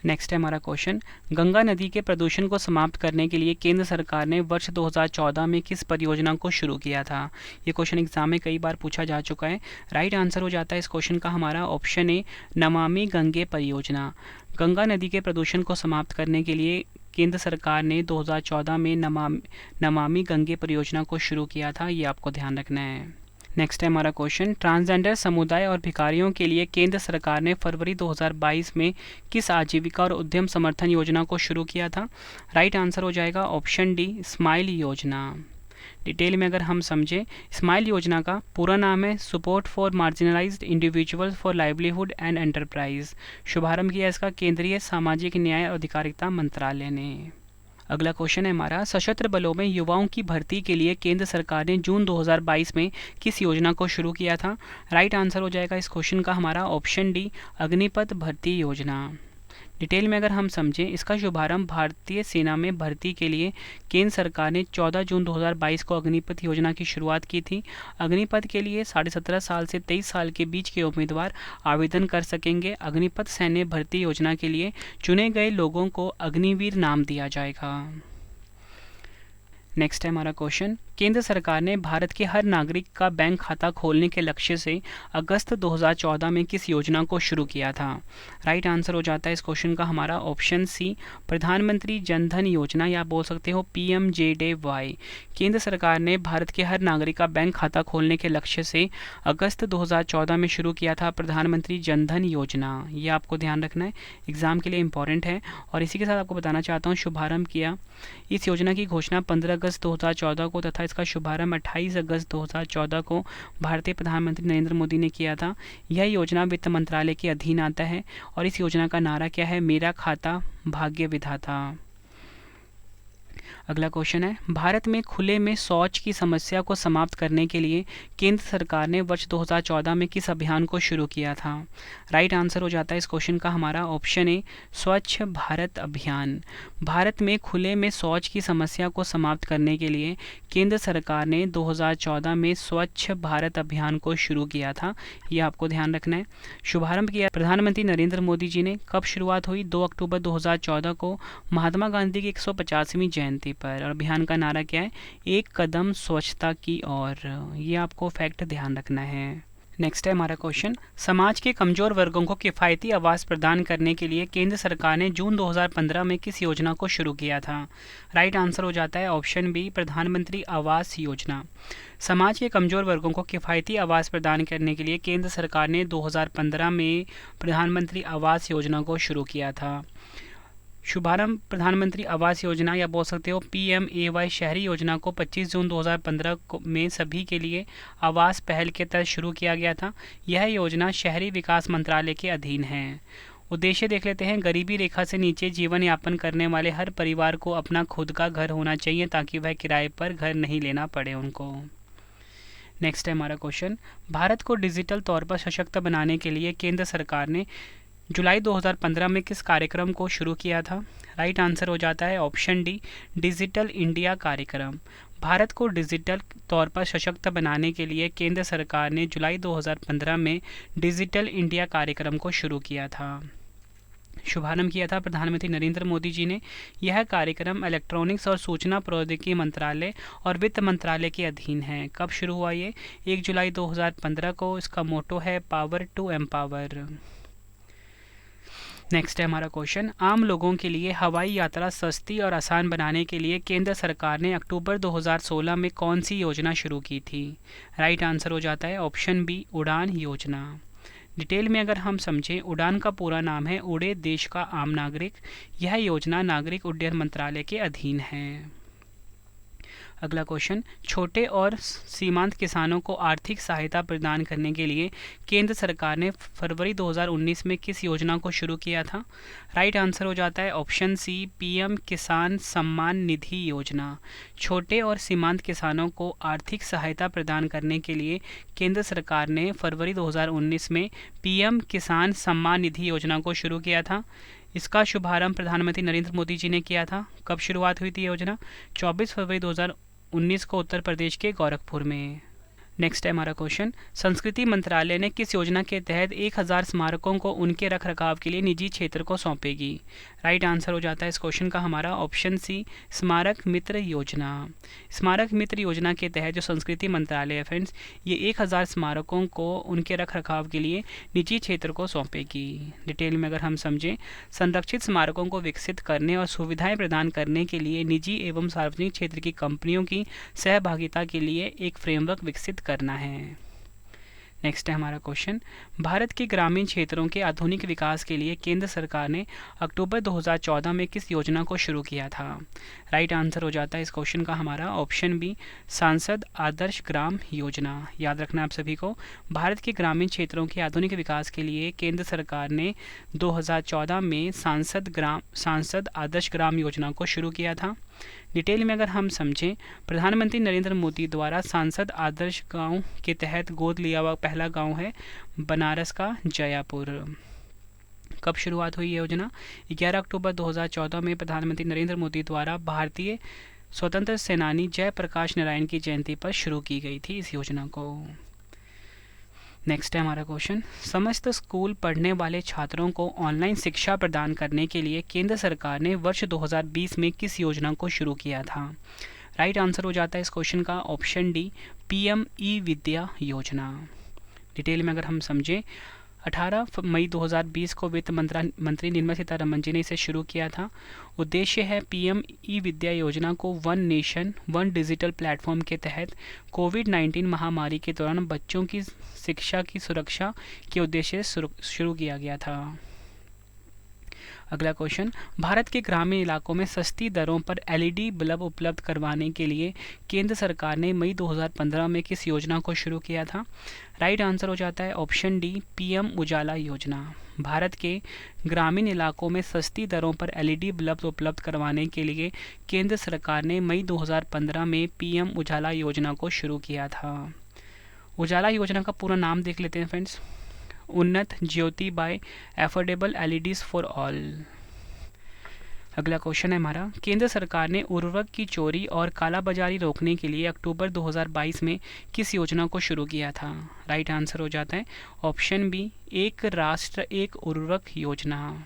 नेक्स्ट है हमारा क्वेश्चन, गंगा नदी के प्रदूषण को समाप्त करने के लिए केंद्र सरकार ने वर्ष 2014 में किस परियोजना को शुरू किया था? ये क्वेश्चन एग्जाम में कई बार पूछा जा चुका है। राइट आंसर हो जाता है इस क्वेश्चन का हमारा ऑप्शन ए, नमामि गंगे परियोजना। गंगा नदी के प्रदूषण को समाप्त करने के लिए केंद्र सरकार ने 2014 में नमामि गंगे परियोजना को शुरू किया था। ये आपको ध्यान रखना है। नेक्स्ट है हमारा क्वेश्चन, ट्रांसजेंडर समुदाय और भिखारियों के लिए केंद्र सरकार ने फरवरी 2022 में किस आजीविका और उद्यम समर्थन योजना को शुरू किया था? राइट आंसर हो जाएगा ऑप्शन डी, स्माइल योजना। डिटेल में अगर हम समझें, स्माइल योजना का पूरा नाम है support for marginalised individuals for livelihood and enterprise. शुभारंभ किया इसका केंद्रीय सामाजिक न्याय और अधिकारिता मंत्रालय ने। अगला क्वेश्चन है हमारा, सशस्त्र बलों में युवाओं की भर्ती के लिए केंद्र सरकार ने जून 2022 में किस योजना को शुरू किया था? राइट आंसर हो जाएगा इस क्वेश्चन का हमारा ऑप्शन डी, अग्निपथ भर्ती योजना। डिटेल में अगर हम समझें, इसका शुभारंभ भारतीय सेना में भर्ती के लिए केंद्र सरकार ने 14 जून 2022 को अग्निपथ योजना की शुरुआत की थी। अग्निपथ के लिए 17.5 साल से 23 साल के बीच के उम्मीदवार आवेदन कर सकेंगे। अग्निपथ सैन्य भर्ती योजना के लिए चुने गए लोगों को अग्निवीर नाम दिया जाएगा। नेक्स्ट है हमारा क्वेश्चन, केंद्र सरकार ने भारत के हर नागरिक का बैंक खाता खोलने के लक्ष्य से अगस्त 2014 में किस योजना को शुरू किया था? राइट आंसर हो जाता है इस क्वेश्चन का हमारा ऑप्शन सी, प्रधानमंत्री जन धन योजना, या बोल सकते हो PMJDY। केंद्र सरकार ने भारत के हर नागरिक का बैंक खाता खोलने के लक्ष्य से अगस्त 2014 में शुरू किया था प्रधानमंत्री जन धन योजना। ये आपको ध्यान रखना है, एग्जाम के लिए इंपॉर्टेंट है। और इसी के साथ आपको बताना चाहता हूँ, शुभारंभ किया इस योजना की घोषणा 15 अगस्त 2014 को तथा इसका शुभारंभ 28 अगस्त 2014 को भारतीय प्रधानमंत्री नरेंद्र मोदी ने किया था। यह योजना वित्त मंत्रालय के अधीन आता है और इस योजना का नारा क्या है? मेरा खाता भाग्य विधाता। अगला क्वेश्चन है, भारत में खुले में शौच की समस्या को समाप्त करने के लिए केंद्र सरकार ने वर्ष 2014 में किस अभियान को शुरू किया था? राइट आंसर हो जाता है इस क्वेश्चन का हमारा ऑप्शन ए, स्वच्छ भारत अभियान। भारत में खुले में शौच की समस्या को समाप्त करने के लिए केंद्र सरकार ने 2014 में स्वच्छ भारत अभियान को शुरू किया था, ये आपको ध्यान रखना है। शुभारंभ किया प्रधानमंत्री नरेंद्र मोदी जी ने। कब शुरुआत हुई? 2 अक्टूबर 2014 को महात्मा गांधी की 150वीं जयंती पर। और अभियान का नारा क्या है? एक कदम स्वच्छता की ओर। ये आपको फैक्ट ध्यान रखना है। नेक्स्ट है हमारा क्वेश्चन, समाज के कमजोर वर्गों को किफ़ायती आवास प्रदान करने के लिए केंद्र सरकार ने जून 2015 में किस योजना को शुरू किया था? राइट आंसर हो जाता है ऑप्शन बी, प्रधानमंत्री आवास योजना। समाज के कमजोर वर्गों को किफ़ायती आवास प्रदान करने के लिए केंद्र सरकार ने 2015 में प्रधानमंत्री आवास योजना को शुरू किया था। शुभारंभ प्रधानमंत्री आवास योजना या बोल सकते हो PMAY शहरी योजना को 25 जून 2015 में सभी के लिए आवास पहल के तहत शुरू किया गया था। यह योजना शहरी विकास मंत्रालय के अधीन है। उद्देश्य देख लेते हैं, गरीबी रेखा से नीचे जीवन यापन करने वाले हर परिवार को अपना खुद का घर होना चाहिए ताकि वह किराए पर घर नहीं लेना पड़े उनको। नेक्स्ट है हमारा क्वेश्चन, भारत को डिजिटल तौर पर सशक्त बनाने के लिए केंद्र सरकार ने जुलाई 2015 में किस कार्यक्रम को शुरू किया था? राइट आंसर हो जाता है ऑप्शन डी, डिजिटल इंडिया कार्यक्रम। भारत को डिजिटल तौर पर सशक्त बनाने के लिए केंद्र सरकार ने जुलाई 2015 में डिजिटल इंडिया कार्यक्रम को शुरू किया था। शुभारंभ किया था प्रधानमंत्री नरेंद्र मोदी जी ने। यह कार्यक्रम इलेक्ट्रॉनिक्स और सूचना प्रौद्योगिकी मंत्रालय और वित्त मंत्रालय के अधीन है। कब शुरू हुआ ये? 1 जुलाई 2015 को। इसका मोटो है पावर टू एम्पावर। नेक्स्ट है हमारा क्वेश्चन, आम लोगों के लिए हवाई यात्रा सस्ती और आसान बनाने के लिए केंद्र सरकार ने अक्टूबर 2016 में कौन सी योजना शुरू की थी? राइट आंसर हो जाता है ऑप्शन बी, उड़ान योजना। डिटेल में अगर हम समझें, उड़ान का पूरा नाम है उड़े देश का आम नागरिक। यह योजना नागरिक उड्डयन मंत्रालय के अधीन है। अगला क्वेश्चन, छोटे और सीमांत किसानों को आर्थिक सहायता प्रदान करने के लिए केंद्र सरकार ने फरवरी 2019 में किस योजना को शुरू किया था? राइट आंसर हो जाता है ऑप्शन सी, PM किसान सम्मान निधि योजना। छोटे और सीमांत किसानों को आर्थिक सहायता प्रदान करने के लिए केंद्र सरकार ने फरवरी 2019 में PM किसान सम्मान निधि योजना को शुरू किया था। इसका शुभारंभ प्रधानमंत्री नरेंद्र मोदी जी ने किया था। कब शुरुआत हुई थी योजना? 24 फरवरी 2019 को उत्तर प्रदेश के गोरखपुर में। नेक्स्ट है हमारा क्वेश्चन, संस्कृति मंत्रालय ने किस योजना के तहत 1000 स्मारकों को उनके रख रखाव के लिए निजी क्षेत्र को सौंपेगी? राइट आंसर हो जाता है इस क्वेश्चन का हमारा ऑप्शन सी, स्मारक मित्र योजना। स्मारक मित्र योजना के तहत जो संस्कृति मंत्रालय है फ्रेंड्स, ये 1000 स्मारकों को उनके रख रखाव के लिए निजी क्षेत्र को सौंपेगी। डिटेल में अगर हम समझें, संरक्षित स्मारकों को विकसित करने और सुविधाएं प्रदान करने के लिए निजी एवं सार्वजनिक क्षेत्र की कंपनियों की सहभागिता के लिए एक फ्रेमवर्क विकसित करना है। नेक्स्ट है हमारा क्वेश्चन, भारत के ग्रामीण क्षेत्रों के आधुनिक विकास के लिए केंद्र सरकार ने अक्टूबर 2014 में किस योजना को शुरू किया था? राइट आंसर हो जाता है इस क्वेश्चन का हमारा ऑप्शन बी, सांसद आदर्श ग्राम योजना। याद रखना आप सभी को, भारत के ग्रामीण क्षेत्रों के आधुनिक विकास के लिए केंद्र सरकार ने 2014 में सांसद आदर्श ग्राम योजना को शुरू किया था। डिटेल में अगर हम समझें, प्रधानमंत्री नरेंद्र मोदी द्वारा सांसद आदर्श गांव के तहत गोद लिया हुआ पहला गांव है बनारस का जयापुर। कब शुरुआत हुई ये योजना? 11 अक्टूबर 2014 में प्रधानमंत्री नरेंद्र मोदी द्वारा भारतीय स्वतंत्र सेनानी जयप्रकाश नारायण की जयंती पर शुरू की गई थी इस योजना को। नेक्स्ट है हमारा क्वेश्चन, समस्त स्कूल पढ़ने वाले छात्रों को ऑनलाइन शिक्षा प्रदान करने के लिए केंद्र सरकार ने वर्ष 2020 में किस योजना को शुरू किया था? राइट आंसर हो जाता है इस क्वेश्चन का ऑप्शन डी, PM ई विद्या योजना। डिटेल में अगर हम समझें, 18 मई 2020 को वित्त मंत्री निर्मला सीतारमण जी ने इसे शुरू किया था। उद्देश्य है PM ई विद्या योजना को one nation one digital platform के तहत कोविड-19 महामारी के दौरान बच्चों की शिक्षा की सुरक्षा के उद्देश्य से शुरू किया गया था। अगला क्वेश्चन, भारत के ग्रामीण इलाकों में सस्ती दरों पर LED बल्ब उपलब्ध करवाने के लिए केंद्र सरकार ने मई 2015 में किस योजना को शुरू किया था? राइट आंसर हो जाता है ऑप्शन डी, PM उजाला योजना। भारत के ग्रामीण इलाकों में सस्ती दरों पर एलईडी बल्ब उपलब्ध करवाने के लिए केंद्र सरकार ने मई 2015 में पीएम उजाला योजना को शुरू किया था। उजाला योजना का पूरा नाम देख लेते हैं friends, Unnat Jyoti by affordable LEDs for all. अगला क्वेश्चन है हमारा, केंद्र सरकार ने उर्वरक की चोरी और कालाबाजारी रोकने के लिए अक्टूबर 2022 में किस योजना को शुरू किया था? राइट आंसर हो जाता है ऑप्शन बी, एक राष्ट्र एक उर्वरक योजना।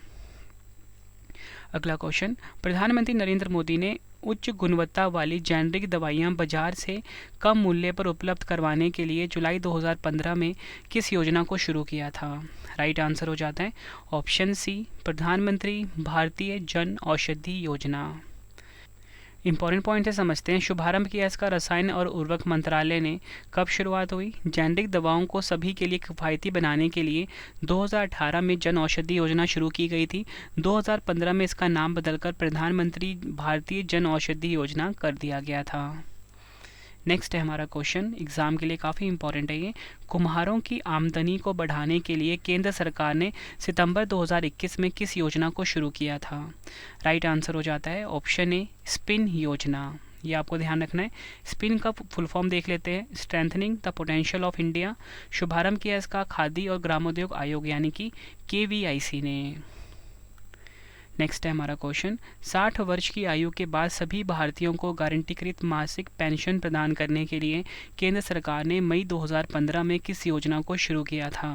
अगला क्वेश्चन, प्रधानमंत्री नरेंद्र मोदी ने उच्च गुणवत्ता वाली जेनरिक दवाइयां बाजार से कम मूल्य पर उपलब्ध करवाने के लिए जुलाई 2015 में किस योजना को शुरू किया था? राइट आंसर हो जाता है ऑप्शन सी, प्रधानमंत्री भारतीय जन औषधि योजना। इंपॉर्टेंट पॉइंट है, समझते हैं। शुभारंभ किया इसका रसायन और उर्वरक मंत्रालय ने। कब शुरुआत हुई? जेनरिक दवाओं को सभी के लिए किफ़ायती बनाने के लिए 2018 में जन औषधि योजना शुरू की गई थी। 2015 में इसका नाम बदलकर प्रधानमंत्री भारतीय जन औषधि योजना कर दिया गया था। नेक्स्ट है हमारा क्वेश्चन, एग्जाम के लिए काफ़ी इंपॉर्टेंट है ये। कुम्हारों की आमदनी को बढ़ाने के लिए केंद्र सरकार ने सितंबर 2021 में किस योजना को शुरू किया था? राइट आंसर हो जाता है ऑप्शन ए, स्पिन योजना। ये आपको ध्यान रखना है। स्पिन का फुल फॉर्म देख लेते हैं, strengthening the potential of India. शुभारंभ किया इसका खादी और ग्रामोद्योग आयोग यानी कि KVIC ने। नेक्स्ट है हमारा क्वेश्चन, 60 वर्ष की आयु के बाद सभी भारतीयों को गारंटीकृत मासिक पेंशन प्रदान करने के लिए केंद्र सरकार ने मई 2015 में किस योजना को शुरू किया था?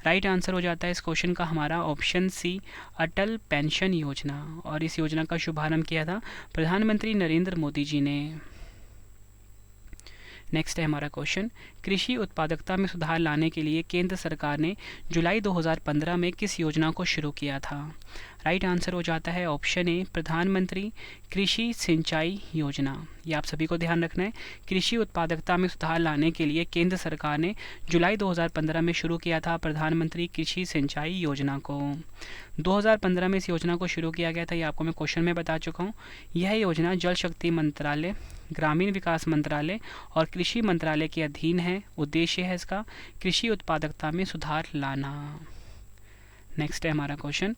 राइट आंसर हो जाता है इस क्वेश्चन का हमारा ऑप्शन सी, अटल पेंशन योजना। और इस योजना का शुभारंभ किया था प्रधानमंत्री नरेंद्र मोदी जी ने। नेक्स्ट है हमारा क्वेश्चन, कृषि उत्पादकता में सुधार लाने के लिए केंद्र सरकार ने जुलाई 2015 में किस योजना को शुरू किया था? राइट आंसर हो जाता है ऑप्शन ए, प्रधानमंत्री कृषि सिंचाई योजना। ये आप सभी को ध्यान रखना है। कृषि उत्पादकता में सुधार लाने के लिए केंद्र सरकार ने जुलाई 2015 में शुरू किया था प्रधानमंत्री कृषि सिंचाई योजना को। 2015 में इस योजना को शुरू किया गया था, ये आपको मैं क्वेश्चन में बता चुका हूँ। यह योजना जल शक्ति मंत्रालय, ग्रामीण विकास मंत्रालय और कृषि मंत्रालय के अधीन है। उद्देश्य है इसका कृषि उत्पादकता में सुधार लाना। नेक्स्ट है हमारा क्वेश्चन,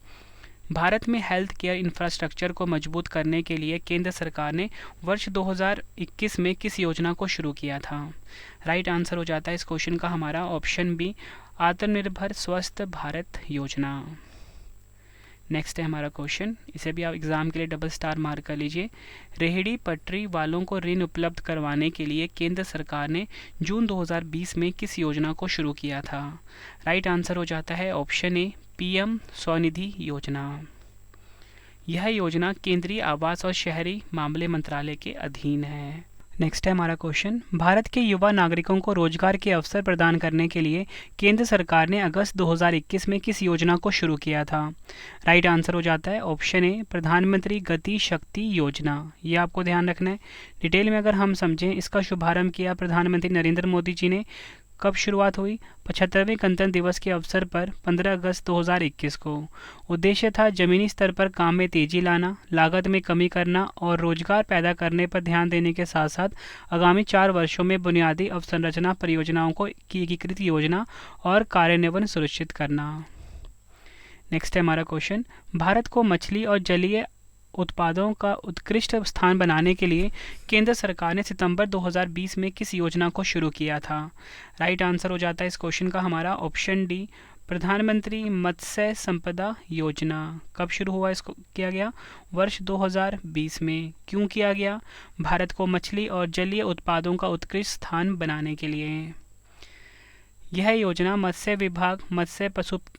भारत में हेल्थ केयर इंफ्रास्ट्रक्चर को मजबूत करने के लिए केंद्र सरकार ने वर्ष 2021 में किस योजना को शुरू किया था? राइट आंसर हो जाता है इस क्वेश्चन का हमारा ऑप्शन बी, आत्मनिर्भर स्वस्थ भारत योजना। नेक्स्ट है हमारा क्वेश्चन, इसे भी आप एग्जाम के लिए डबल स्टार मार्क कर लीजिए। रेहड़ी पटरी वालों को ऋण उपलब्ध करवाने के लिए केंद्र सरकार ने जून 2020 में किस योजना को शुरू किया था? राइट आंसर हो जाता है ऑप्शन ए, PM स्वनिधि योजना। यह योजना केंद्रीय आवास और शहरी मामले मंत्रालय के अधीन है। नेक्स्ट है हमारा क्वेश्चन, भारत के युवा नागरिकों को रोजगार के अवसर प्रदान करने के लिए केंद्र सरकार ने अगस्त 2021 में किस योजना को शुरू किया था? राइट आंसर हो जाता है ऑप्शन ए, प्रधानमंत्री गति शक्ति योजना। ये आपको ध्यान रखना है। डिटेल में अगर हम समझें, इसका शुभारंभ किया प्रधानमंत्री नरेंद्र मोदी जी ने। कब शुरुआत हुई? 75वें गणतंत्र दिवस के अवसर पर 15 अगस्त 2021 को। उद्देश्य था जमीनी स्तर पर काम में तेजी लाना, लागत में कमी करना और रोजगार पैदा करने पर ध्यान देने के साथ साथ आगामी 4 वर्षों में बुनियादी अवसंरचना परियोजनाओं को की एकीकृत योजना और कार्यान्वयन सुनिश्चित करना। नेक्स्ट है हमारा क्वेश्चन, भारत को मछली और जलीय उत्पादों का उत्कृष्ट स्थान बनाने के लिए केंद्र सरकार ने सितंबर 2020 में किस योजना को शुरू किया था? राइट आंसर हो जाता है इस क्वेश्चन का हमारा ऑप्शन डी, प्रधानमंत्री मत्स्य संपदा योजना। कब शुरू हुआ इसको किया गया? वर्ष 2020 में। क्यों किया गया? भारत को मछली और जलीय उत्पादों का उत्कृष्ट स्थान बनाने के लिए। यह योजना मत्स्य विभाग, मत्स्य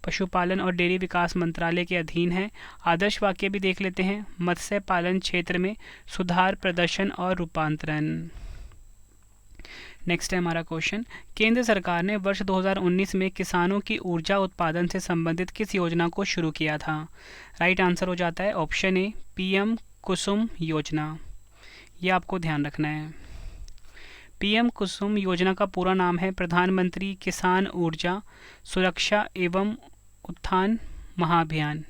पशुपालन और डेयरी विकास मंत्रालय के अधीन है। आदर्श वाक्य भी देख लेते हैं, मत्स्य पालन क्षेत्र में सुधार, प्रदर्शन और रूपांतरण। नेक्स्ट है हमारा क्वेश्चन, केंद्र सरकार ने वर्ष 2019 में किसानों की ऊर्जा उत्पादन से संबंधित किस योजना को शुरू किया था? राइट आंसर हो जाता है ऑप्शन ए, PM कुसुम योजना। ये आपको ध्यान रखना है। PM कुसुम योजना का पूरा नाम है प्रधानमंत्री किसान ऊर्जा सुरक्षा एवं उत्थान महाअभियान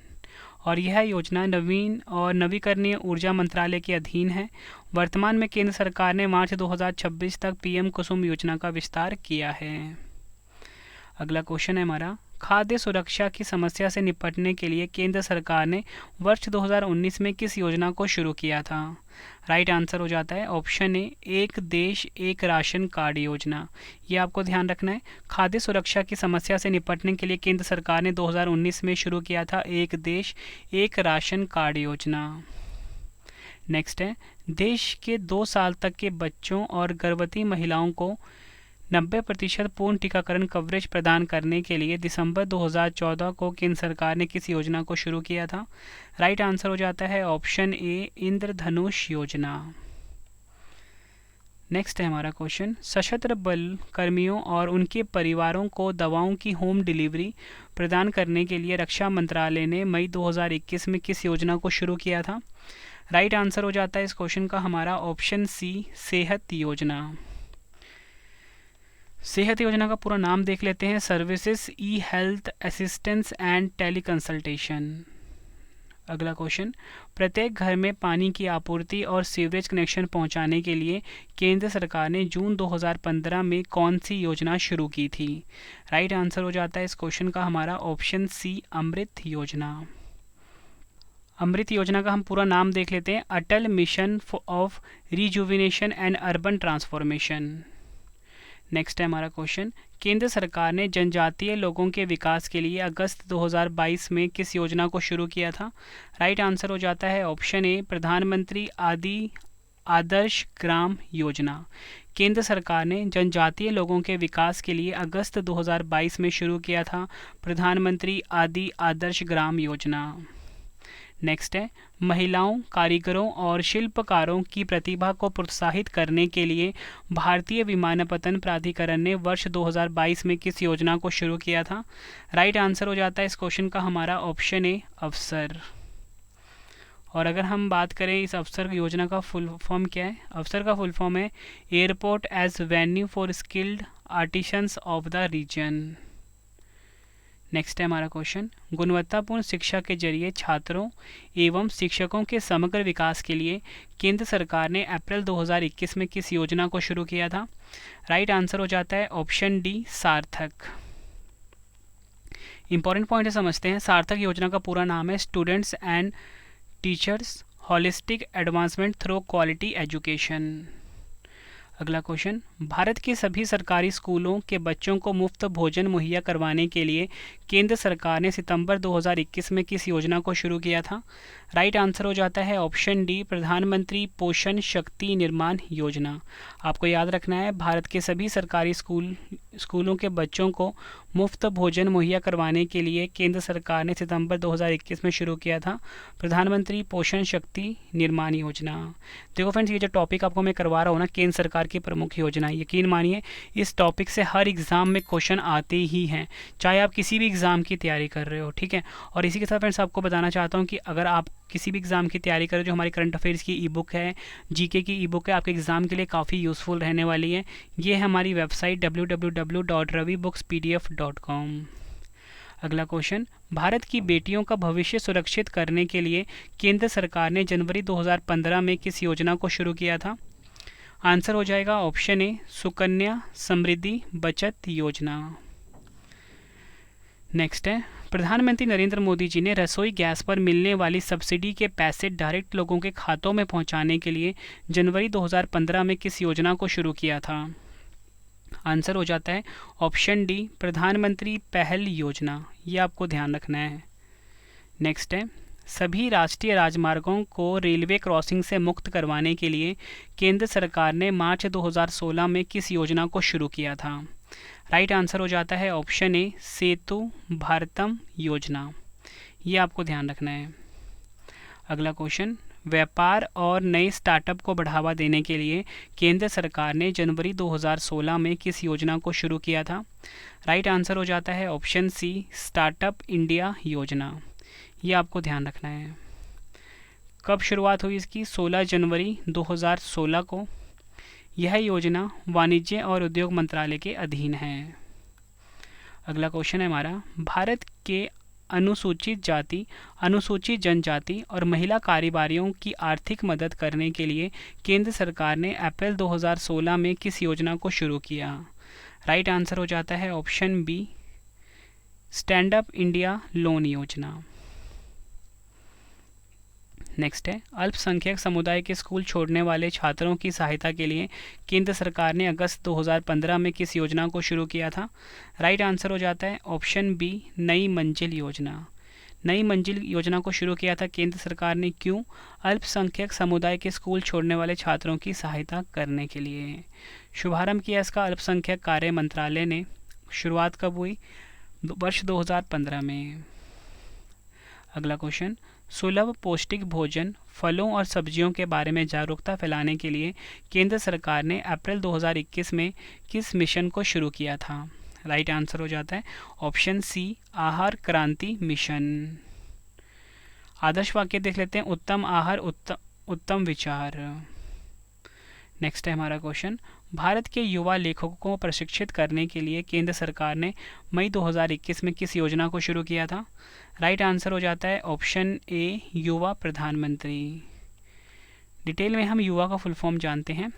और यह योजना नवीन और नवीकरणीय ऊर्जा मंत्रालय के अधीन है। वर्तमान में केंद्र सरकार ने मार्च 2026 तक PM कुसुम योजना का विस्तार किया है। अगला क्वेश्चन है हमारा, खाद्य सुरक्षा की समस्या से निपटने के लिए केंद्र सरकार ने वर्ष 2019 में किस योजना को शुरू किया था? राइट आंसर हो जाता है ऑप्शन ए, एक देश एक राशन कार्ड योजना। ये आपको ध्यान रखना है। खाद्य सुरक्षा की समस्या से निपटने के लिए केंद्र सरकार ने 2019 में शुरू किया था एक देश एक राशन कार्ड योजना। नेक्स्ट है, देश के 2 साल तक के बच्चों और गर्भवती महिलाओं को 90% पूर्ण टीकाकरण कवरेज प्रदान करने के लिए दिसंबर 2014 को केंद्र सरकार ने किस योजना को शुरू किया था? राइट आंसर हो जाता है ऑप्शन ए, इंद्रधनुष योजना। नेक्स्ट है हमारा क्वेश्चन, सशस्त्र बल कर्मियों और उनके परिवारों को दवाओं की होम डिलीवरी प्रदान करने के लिए रक्षा मंत्रालय ने मई 2021 में किस योजना को शुरू किया था? राइट आंसर हो जाता है इस क्वेश्चन का हमारा ऑप्शन सी, सेहत योजना। सेहत योजना का पूरा नाम देख लेते हैं, services e health assistance and teleconsultation. अगला क्वेश्चन, प्रत्येक घर में पानी की आपूर्ति और सीवरेज कनेक्शन पहुंचाने के लिए केंद्र सरकार ने जून 2015 में कौन सी योजना शुरू की थी? राइट आंसर हो जाता है इस क्वेश्चन का हमारा ऑप्शन सी, अमृत योजना। अमृत योजना का हम पूरा नाम देख लेते हैं, Atal mission of rejuvenation and urban transformation. Next है हमारा क्वेश्चन, केंद्र सरकार ने जनजातीय लोगों के विकास के लिए अगस्त 2022 में किस योजना को शुरू किया था? राइट आंसर हो जाता है ऑप्शन ए, प्रधानमंत्री आदर्श ग्राम योजना। केंद्र सरकार ने जनजातीय लोगों के विकास के लिए अगस्त 2022 में शुरू किया था प्रधानमंत्री आदर्श ग्राम योजना। नेक्स्ट है, महिलाओं, कारीगरों और शिल्पकारों की प्रतिभा को प्रोत्साहित करने के लिए भारतीय विमानपत्तन प्राधिकरण ने वर्ष 2022 में किस योजना को शुरू किया था? राइट आंसर हो जाता है इस क्वेश्चन का हमारा ऑप्शन ए, अवसर। और अगर हम बात करें इस अवसर योजना का फुल फॉर्म क्या है? अवसर का फुल फॉर्म है airport as venue for skilled artisans of the region. Next है हमारा क्वेश्चन, गुणवत्तापूर्ण शिक्षा के जरिए छात्रों एवं शिक्षकों के समग्र विकास के लिए केंद्र सरकार ने अप्रैल 2021 में किस योजना को शुरू किया था? राइट आंसर हो जाता है ऑप्शन डी, सार्थक। इंपॉर्टेंट पॉइंट है, समझते हैं। सार्थक योजना का पूरा नाम है students and teachers holistic advancement through quality education. अगला क्वेश्चन, भारत के सभी सरकारी स्कूलों के बच्चों को मुफ्त भोजन मुहैया करवाने के लिए केंद्र सरकार ने सितंबर 2021 में किस योजना को शुरू किया था? राइट आंसर हो जाता है ऑप्शन डी, प्रधानमंत्री पोषण शक्ति निर्माण योजना। आपको याद रखना है, भारत के सभी सरकारी स्कूलों के बच्चों को मुफ्त भोजन मुहैया करवाने के लिए केंद्र सरकार ने सितंबर 2021 में शुरू किया था प्रधानमंत्री पोषण शक्ति निर्माण योजना। देखो फ्रेंड्स, ये जो टॉपिक आपको मैं करवा रहा हूँ ना, केंद्र सरकार की प्रमुख योजना, यकीन मानिए इस टॉपिक से हर एग्ज़ाम में क्वेश्चन आते ही हैं, चाहे आप किसी भी एग्ज़ाम की तैयारी कर रहे हो, ठीक है। और इसी के साथ फ्रेंड्स आपको बताना चाहता हूँ कि अगर आप किसी भी एग्ज़ाम की तैयारी करें, जो हमारी करंट अफेयर्स की ई बुक है, जीके की ई बुक है, आपके एग्ज़ाम के लिए काफ़ी यूज़फुल रहने वाली है। ये है हमारी वेबसाइट www.ravibooks.pdf.com। अगला क्वेश्चन, भारत की बेटियों का भविष्य सुरक्षित करने के लिए केंद्र सरकार ने जनवरी 2015 में किस योजना को शुरू किया था? आंसर हो जाएगा ऑप्शन ए, सुकन्या समृद्धि बचत योजना। नेक्स्ट है, प्रधानमंत्री नरेंद्र मोदी जी ने रसोई गैस पर मिलने वाली सब्सिडी के पैसे डायरेक्ट लोगों के खातों में पहुंचाने के लिए जनवरी 2015 में किस योजना को शुरू किया था? आंसर हो जाता है ऑप्शन डी, प्रधानमंत्री पहल योजना। ये आपको ध्यान रखना है। नेक्स्ट है, सभी राष्ट्रीय राजमार्गों को रेलवे क्रॉसिंग से मुक्त करवाने के लिए केंद्र सरकार ने मार्च 2016 में किस योजना को शुरू किया था? राइट आंसर हो जाता है ऑप्शन ए, सेतु भारतम योजना। ये आपको ध्यान रखना है। अगला क्वेश्चन, व्यापार और नए स्टार्टअप को बढ़ावा देने के लिए केंद्र सरकार ने जनवरी 2016 में किस योजना को शुरू किया था? राइट आंसर हो जाता है ऑप्शन सी, स्टार्टअप इंडिया योजना। ये आपको ध्यान रखना है। कब शुरुआत हुई इसकी? 16 जनवरी 2016 को। यह योजना वाणिज्य और उद्योग मंत्रालय के अधीन है। अगला क्वेश्चन है हमारा, भारत के अनुसूचित जाति, अनुसूचित जनजाति और महिला कारोबारियों की आर्थिक मदद करने के लिए केंद्र सरकार ने अप्रैल 2016 में किस योजना को शुरू किया? राइट आंसर हो जाता है option B, stand up India loan योजना। नेक्स्ट है, अल्पसंख्यक समुदाय के स्कूल छोड़ने वाले छात्रों की सहायता के लिए केंद्र सरकार ने अगस्त 2015 में किस योजना को शुरू किया था? राइट आंसर हो जाता है ऑप्शन बी, नई मंजिल योजना। नई मंजिल योजना को शुरू किया था केंद्र सरकार ने, क्यों? अल्पसंख्यक समुदाय के स्कूल छोड़ने वाले छात्रों की सहायता करने के लिए। शुभारंभ किया इसका अल्पसंख्यक कार्य मंत्रालय ने। शुरुआत कब हुई? वर्ष 2015 में। अगला क्वेश्चन, सुलभ पौष्टिक भोजन, फलों और सब्जियों के बारे में जागरूकता फैलाने के लिए केंद्र सरकार ने अप्रैल 2021 में किस मिशन को शुरू किया था? राइट आंसर हो जाता है ऑप्शन सी, आहार क्रांति मिशन। आदर्श वाक्य देख लेते हैं, उत्तम आहार उत्तम विचार। नेक्स्ट है हमारा क्वेश्चन, भारत के युवा लेखकों को प्रशिक्षित करने के लिए केंद्र सरकार ने मई 2021 में किस योजना को शुरू किया था? राइट आंसर हो जाता है ऑप्शन ए, युवा प्रधानमंत्री। डिटेल में हम युवा का फुल फॉर्म जानते हैं,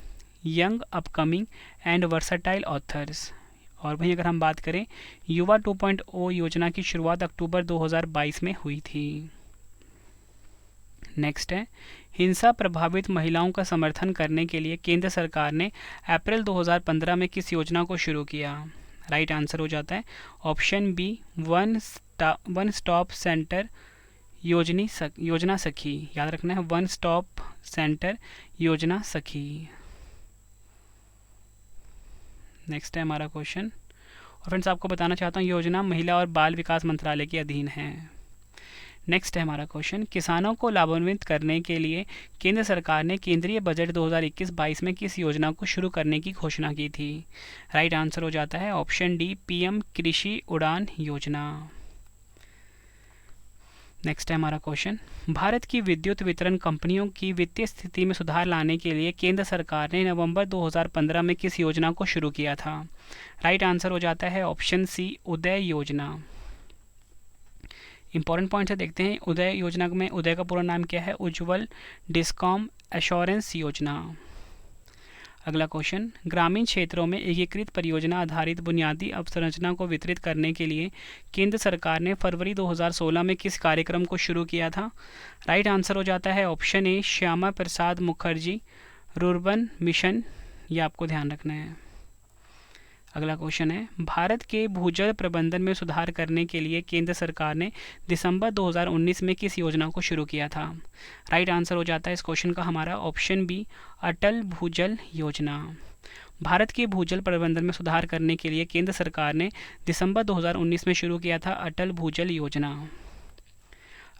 young upcoming and versatile authors. और वहीं अगर हम बात करें, युवा 2.0 योजना की शुरुआत अक्टूबर 2022 में हुई थी। नेक्स्ट है, हिंसा प्रभावित महिलाओं का समर्थन करने के लिए केंद्र सरकार ने अप्रैल 2015 में किस योजना को शुरू किया? राइट आंसर हो जाता है option B, one stop centre योजना सखी। याद रखना है, वन स्टॉप सेंटर योजना सखी। नेक्स्ट है हमारा क्वेश्चन, और फ्रेंड्स आपको बताना चाहता हूँ योजना महिला और बाल विकास मंत्रालय के अधीन है। नेक्स्ट है हमारा क्वेश्चन, किसानों को लाभान्वित करने के लिए केंद्र सरकार ने केंद्रीय बजट 2021-22 में किस योजना को शुरू करने की घोषणा की थी? राइट आंसर हो जाता है ऑप्शन डी, पीएम कृषि उड़ान योजना। नेक्स्ट है हमारा क्वेश्चन, भारत की विद्युत वितरण कंपनियों की वित्तीय स्थिति में सुधार लाने के लिए केंद्र सरकार ने नवंबर 2015 में किस योजना को शुरू किया था? राइट आंसर हो जाता है ऑप्शन सी, उदय योजना। इंपॉर्टेंट पॉइंट से देखते हैं, उदय योजना में उदय का पूरा नाम क्या है? उज्ज्वल डिस्कॉम एश्योरेंस योजना। अगला क्वेश्चन, ग्रामीण क्षेत्रों में एकीकृत परियोजना आधारित बुनियादी अवसंरचना को वितरित करने के लिए केंद्र सरकार ने फरवरी 2016 में किस कार्यक्रम को शुरू किया था? राइट आंसर हो जाता है ऑप्शन ए, श्यामा प्रसाद मुखर्जी रूर्बन मिशन। ये आपको ध्यान रखना है। अगला क्वेश्चन है, भारत के भूजल प्रबंधन में सुधार करने के लिए केंद्र सरकार ने दिसंबर 2019 में किस योजना को शुरू किया था? राइट आंसर हो जाता है इस क्वेश्चन का हमारा ऑप्शन बी, अटल भूजल योजना। भारत के भूजल प्रबंधन में सुधार करने के लिए केंद्र सरकार ने दिसंबर 2019 में शुरू किया था अटल भूजल योजना।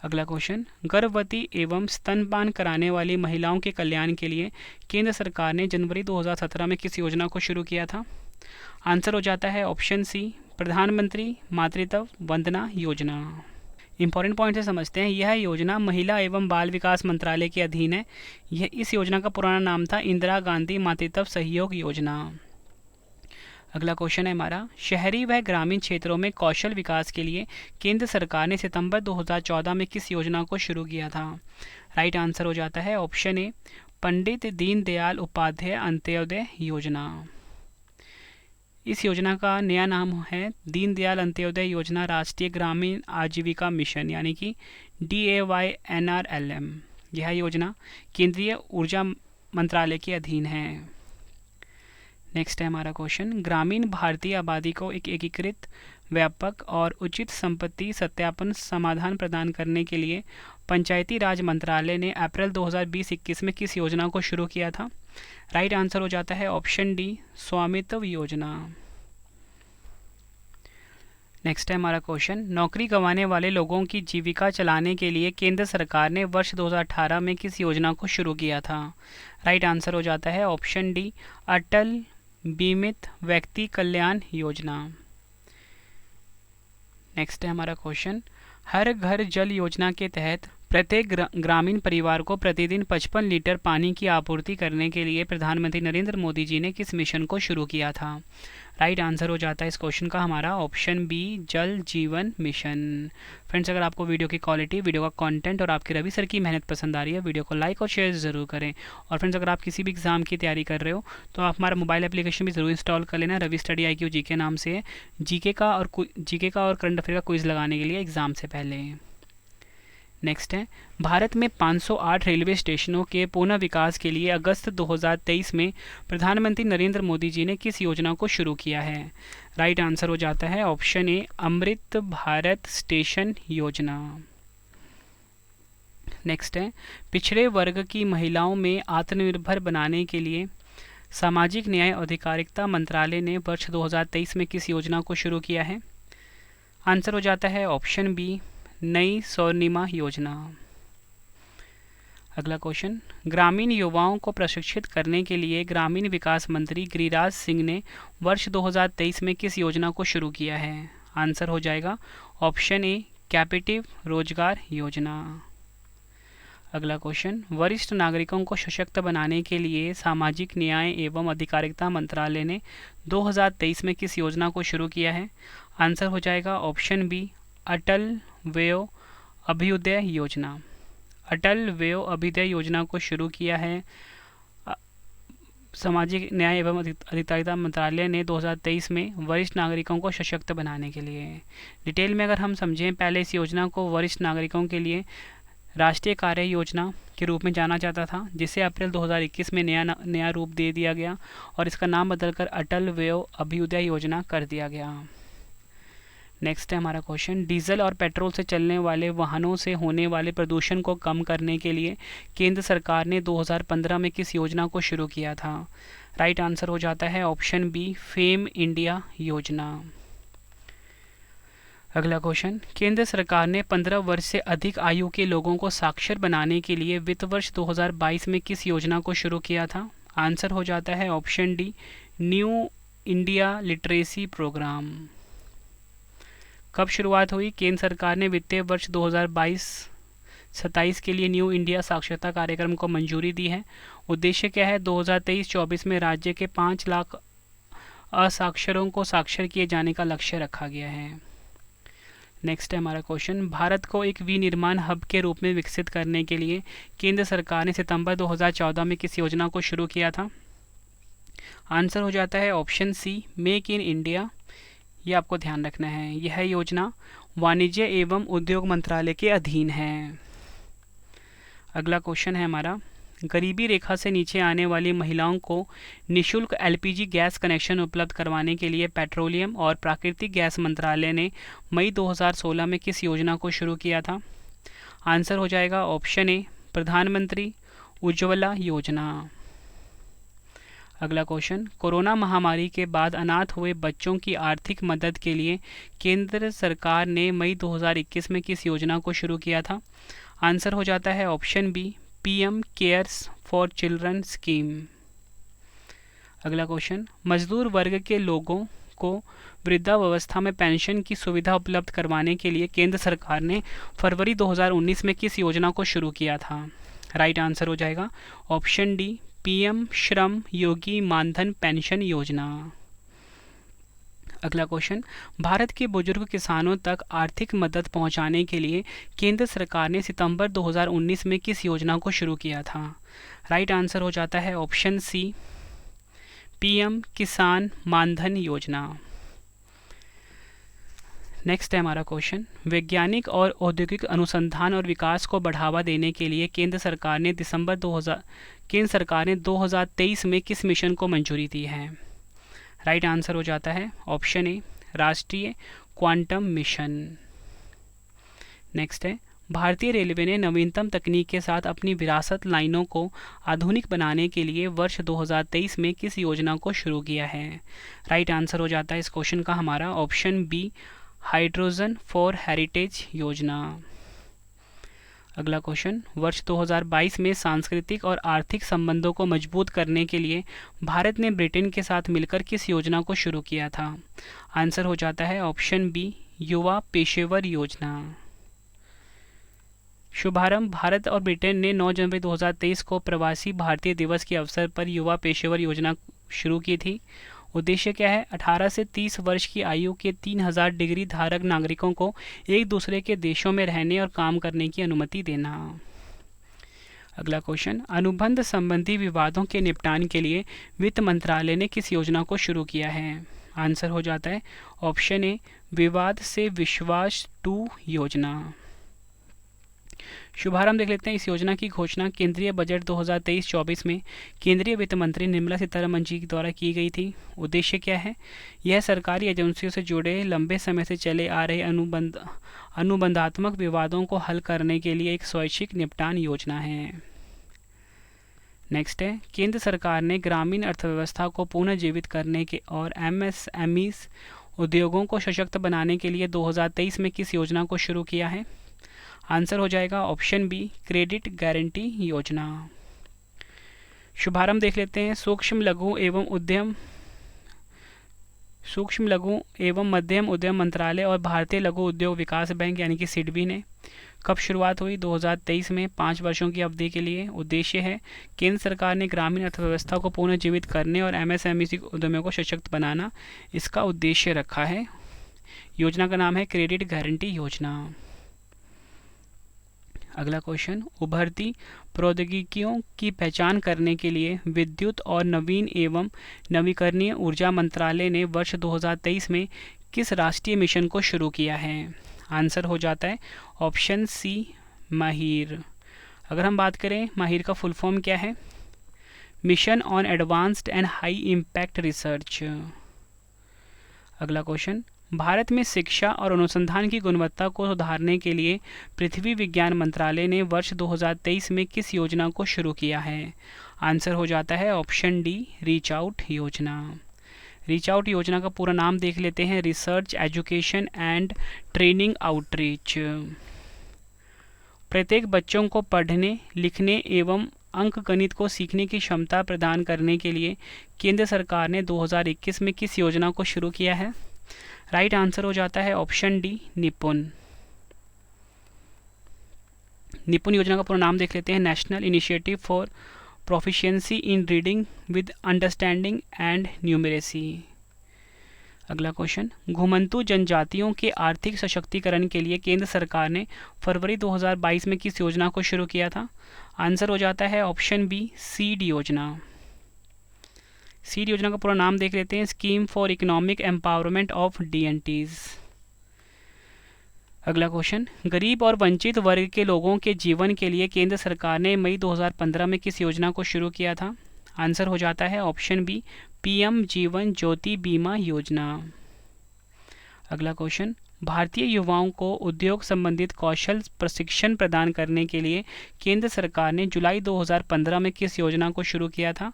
अगला क्वेश्चन, गर्भवती एवं स्तनपान कराने वाली महिलाओं के कल्याण के लिए केंद्र सरकार ने जनवरी 2017 में किस योजना को शुरू किया था? आंसर हो जाता है ऑप्शन सी, प्रधानमंत्री मातृत्व वंदना योजना। इंपॉर्टेंट पॉइंट से समझते हैं, यह योजना महिला एवं बाल विकास मंत्रालय के अधीन है। इस योजना का पुराना नाम था इंदिरा गांधी मातृत्व सहयोग योजना। अगला क्वेश्चन है हमारा, शहरी व ग्रामीण क्षेत्रों में कौशल विकास के लिए केंद्र सरकार ने सितंबर 2014 में किस योजना को शुरू किया था? राइट आंसर हो जाता है ऑप्शन ए, पंडित दीनदयाल उपाध्याय अंत्योदय योजना। इस योजना का नया नाम है दीनदयाल अंत्योदय योजना राष्ट्रीय ग्रामीण आजीविका मिशन, यानी कि DAYNRLM। यह योजना केंद्रीय ऊर्जा मंत्रालय के अधीन है। नेक्स्ट है हमारा क्वेश्चन, ग्रामीण भारतीय आबादी को एक एकीकृत, व्यापक और उचित संपत्ति सत्यापन समाधान प्रदान करने के लिए पंचायती राज मंत्रालय ने अप्रैल 2020-21 में किस योजना को शुरू किया था? राइट आंसर हो जाता है ऑप्शन डी, स्वामित्व योजना। नेक्स्ट है हमारा क्वेश्चन, नौकरी गंवाने वाले लोगों की जीविका चलाने के लिए केंद्र सरकार ने वर्ष 2018 में किस योजना को शुरू किया था? राइट आंसर हो जाता है ऑप्शन डी, अटल बीमित व्यक्ति कल्याण योजना। नेक्स्ट है हमारा क्वेश्चन, हर घर जल योजना के तहत प्रत्येक ग्रामीण परिवार को प्रतिदिन 55 लीटर पानी की आपूर्ति करने के लिए प्रधानमंत्री नरेंद्र मोदी जी ने किस मिशन को शुरू किया था? राइट आंसर हो जाता है इस क्वेश्चन का हमारा ऑप्शन बी, जल जीवन मिशन। फ्रेंड्स, अगर आपको वीडियो की क्वालिटी, वीडियो का कंटेंट और आपके रवि सर की मेहनत पसंद आ रही है, वीडियो को लाइक और शेयर ज़रूर करें। और फ्रेंड्स, अगर आप किसी भी एग्जाम की तैयारी कर रहे हो तो आप हमारा मोबाइल एप्लीकेशन भी ज़रूर इंस्टॉल कर लेना। रवि स्टडी IQ जीके नाम से है। जीके का और करंट अफेयर का क्विज लगाने के लिए एग्जाम से पहले। नेक्स्ट है, भारत में 508 रेलवे स्टेशनों के पुनः विकास के लिए अगस्त 2023 में प्रधानमंत्री नरेंद्र मोदी जी ने किस योजना को शुरू किया है? राइट आंसर हो जाता है option A, Amrit Bharat station योजना। नेक्स्ट है, पिछड़े वर्ग की महिलाओं में आत्मनिर्भर बनाने के लिए सामाजिक न्याय और अधिकारिता मंत्रालय ने वर्ष 2023 में किस योजना को शुरू किया है? आंसर हो जाता है ऑप्शन बी, नई स्वर्णिमा योजना। अगला क्वेश्चन, ग्रामीण युवाओं को प्रशिक्षित करने के लिए ग्रामीण विकास मंत्री गिरिराज सिंह ने वर्ष 2023 में किस योजना को शुरू किया है? आंसर हो जाएगा ऑप्शन ए, कैपिटिव रोजगार योजना। अगला क्वेश्चन, वरिष्ठ नागरिकों को सशक्त बनाने के लिए सामाजिक न्याय एवं अधिकारिता मंत्रालय ने 2023 में किस योजना को शुरू किया है? आंसर हो जाएगा ऑप्शन बी, अटल वयो अभ्युदय योजना। अटल वयो अभ्युदय योजना को शुरू किया है सामाजिक न्याय एवं अधिकारिता मंत्रालय ने 2023 में वरिष्ठ नागरिकों को सशक्त बनाने के लिए। डिटेल में अगर हम समझें, पहले इस योजना को वरिष्ठ नागरिकों के लिए राष्ट्रीय कार्य योजना के रूप में जाना जाता था, जिसे अप्रैल 2021 में नया रूप दे दिया गया और इसका नाम बदलकर अटल वयो अभ्युदय योजना कर दिया गया। नेक्स्ट है हमारा क्वेश्चन, डीजल और पेट्रोल से चलने वाले वाहनों से होने वाले प्रदूषण को कम करने के लिए केंद्र सरकार ने 2015 में किस योजना को शुरू किया था? राइट आंसर हो जाता है ऑप्शन बी, फेम इंडिया योजना। अगला क्वेश्चन, केंद्र सरकार ने 15 वर्ष से अधिक आयु के लोगों को साक्षर बनाने के लिए वित्त वर्ष 2022 में किस योजना को शुरू किया था? आंसर हो जाता है option D, new India literacy programme. कब शुरुआत हुई? केंद्र सरकार ने वित्तीय वर्ष 2022-27 के लिए न्यू इंडिया साक्षरता कार्यक्रम को मंजूरी दी है। उद्देश्य क्या है? 2023-24 में राज्य के 5 लाख असाक्षरों को साक्षर किए जाने का लक्ष्य रखा गया है। नेक्स्ट है हमारा क्वेश्चन, भारत को एक विनिर्माण हब के रूप में विकसित करने के लिए केंद्र सरकार ने सितंबर 2014 में किस योजना को शुरू किया था? आंसर हो जाता है option C, make in India. ये आपको ध्यान रखना है, यह योजना वाणिज्य एवं उद्योग मंत्रालय के अधीन है। अगला क्वेश्चन है हमारा, गरीबी रेखा से नीचे आने वाली महिलाओं को निःशुल्क LPG गैस कनेक्शन उपलब्ध करवाने के लिए पेट्रोलियम और प्राकृतिक गैस मंत्रालय ने मई 2016 में किस योजना को शुरू किया था? आंसर हो जाएगा ऑप्शन ए, प्रधानमंत्री उज्ज्वला योजना। अगला क्वेश्चन, कोरोना महामारी के बाद अनाथ हुए बच्चों की आर्थिक मदद के लिए केंद्र सरकार ने मई 2021 में किस योजना को शुरू किया था? आंसर हो जाता है option B, PM cares for children scheme. अगला क्वेश्चन, मजदूर वर्ग के लोगों को वृद्धावस्था में पेंशन की सुविधा उपलब्ध करवाने के लिए केंद्र सरकार ने फरवरी 2019 में किस योजना को शुरू किया था? राइट आंसर हो जाएगा option D, PM Shram Yogi Maandhan pension योजना। अगला क्वेश्चन, भारत के बुजुर्ग किसानों तक आर्थिक मदद पहुंचाने के लिए केंद्र सरकार ने सितंबर 2019 में किस योजना को शुरू किया था? राइट आंसर हो जाता है ऑप्शन सी, PM किसान मानधन योजना। नेक्स्ट है हमारा क्वेश्चन, वैज्ञानिक और औद्योगिक अनुसंधान और विकास को बढ़ावा देने के लिए केंद्र सरकार ने 2023 में किस मिशन को मंजूरी दी है? राइट आंसर हो जाता है ऑप्शन ए, राष्ट्रीय क्वांटम मिशन। नेक्स्ट है, भारतीय रेलवे ने नवीनतम तकनीक के साथ अपनी विरासत लाइनों को आधुनिक बनाने के लिए वर्ष 2023 में किस योजना को शुरू किया है? राइट आंसर हो जाता है इस क्वेश्चन का हमारा option B, hydrogen for heritage योजना। अगला क्वेश्चन, वर्ष 2022 में सांस्कृतिक और आर्थिक संबंधों को मजबूत करने के लिए भारत ने ब्रिटेन के साथ मिलकर किस योजना को शुरू किया था? आंसर हो जाता है ऑप्शन बी, युवा पेशेवर योजना। शुभारंभ भारत और ब्रिटेन ने 9 जनवरी 2023 को प्रवासी भारतीय दिवस के अवसर पर युवा पेशेवर योजना शुरू की थी। उद्देश्य क्या है? 18 से 30 वर्ष की आयु के 3000 डिग्री धारक नागरिकों को एक दूसरे के देशों में रहने और काम करने की अनुमति देना। अगला क्वेश्चन, अनुबंध संबंधी विवादों के निपटान के लिए वित्त मंत्रालय ने किस योजना को शुरू किया है? आंसर हो जाता है ऑप्शन ए, विवाद से विश्वास 2 योजना। शुभारंभ देख लेते हैं। इस योजना की घोषणा केंद्रीय बजट 2023-24 में केंद्रीय वित्त मंत्री निर्मला सीतारमण जी द्वारा की गई थी। उद्देश्य क्या है? यह सरकारी एजेंसियों से जुड़े लंबे समय से चले आ रहे अनुबंधात्मक विवादों को हल करने के लिए एक स्वैच्छिक निपटान योजना है। नेक्स्ट है, केंद्र सरकार ने ग्रामीण अर्थव्यवस्था को पुनर्जीवित करने के और MSMEs उद्योगों को सशक्त बनाने के लिए 2023 में किस योजना को शुरू किया है? आंसर हो जाएगा ऑप्शन बी, क्रेडिट गारंटी योजना। शुभारंभ देख लेते हैं। सूक्ष्म लघु एवं मध्यम उद्यम मंत्रालय और भारतीय लघु उद्योग विकास बैंक यानी कि सिडबी ने कब शुरुआत हुई? 2023 में 5 वर्षों की अवधि के लिए। उद्देश्य है, केंद्र सरकार ने ग्रामीण अर्थव्यवस्था को पुनर्जीवित करने और MSME उद्यमों को सशक्त बनाना इसका उद्देश्य रखा है। योजना का नाम है क्रेडिट गारंटी योजना। अगला क्वेश्चन, उभरती प्रौद्योगिकियों की पहचान करने के लिए विद्युत और नवीन एवं नवीकरणीय ऊर्जा मंत्रालय ने वर्ष 2023 में किस राष्ट्रीय मिशन को शुरू किया है? आंसर हो जाता है ऑप्शन सी, माहिर। अगर हम बात करें माहिर का फुल फॉर्म क्या है? Mission on advanced and high impact research. अगला क्वेश्चन, भारत में शिक्षा और अनुसंधान की गुणवत्ता को सुधारने के लिए पृथ्वी विज्ञान मंत्रालय ने वर्ष 2023 में किस योजना को शुरू किया है? आंसर हो जाता है ऑप्शन डी, रीच आउट योजना। रीच आउट योजना का पूरा नाम देख लेते हैं, research education and training outreach. प्रत्येक बच्चों को पढ़ने, लिखने एवं अंकगणित को सीखने की क्षमता प्रदान करने के लिए केंद्र सरकार ने 2021 में किस योजना को शुरू किया है? राइट आंसर हो जाता है ऑप्शन डी, निपुण। निपुण योजना का पूरा नाम देख लेते हैं, national initiative for proficiency in reading with understanding and numeracy. अगला क्वेश्चन, घुमंतू जनजातियों के आर्थिक सशक्तिकरण के लिए केंद्र सरकार ने फरवरी 2022 में किस योजना को शुरू किया था? आंसर हो जाता है ऑप्शन बी, सीड योजना। सीड योजना का पूरा नाम देख लेते हैं, scheme for economic empowerment of DNTs। अगला क्वेश्चन, गरीब और वंचित वर्ग के लोगों के जीवन के लिए केंद्र सरकार ने मई 2015 में किस योजना को शुरू किया था? आंसर हो जाता है option B, PM Jeevan Jyoti बीमा योजना। अगला क्वेश्चन, भारतीय युवाओं को उद्योग संबंधित कौशल प्रशिक्षण प्रदान करने के लिए केंद्र सरकार ने जुलाई 2015 में किस योजना को शुरू किया था?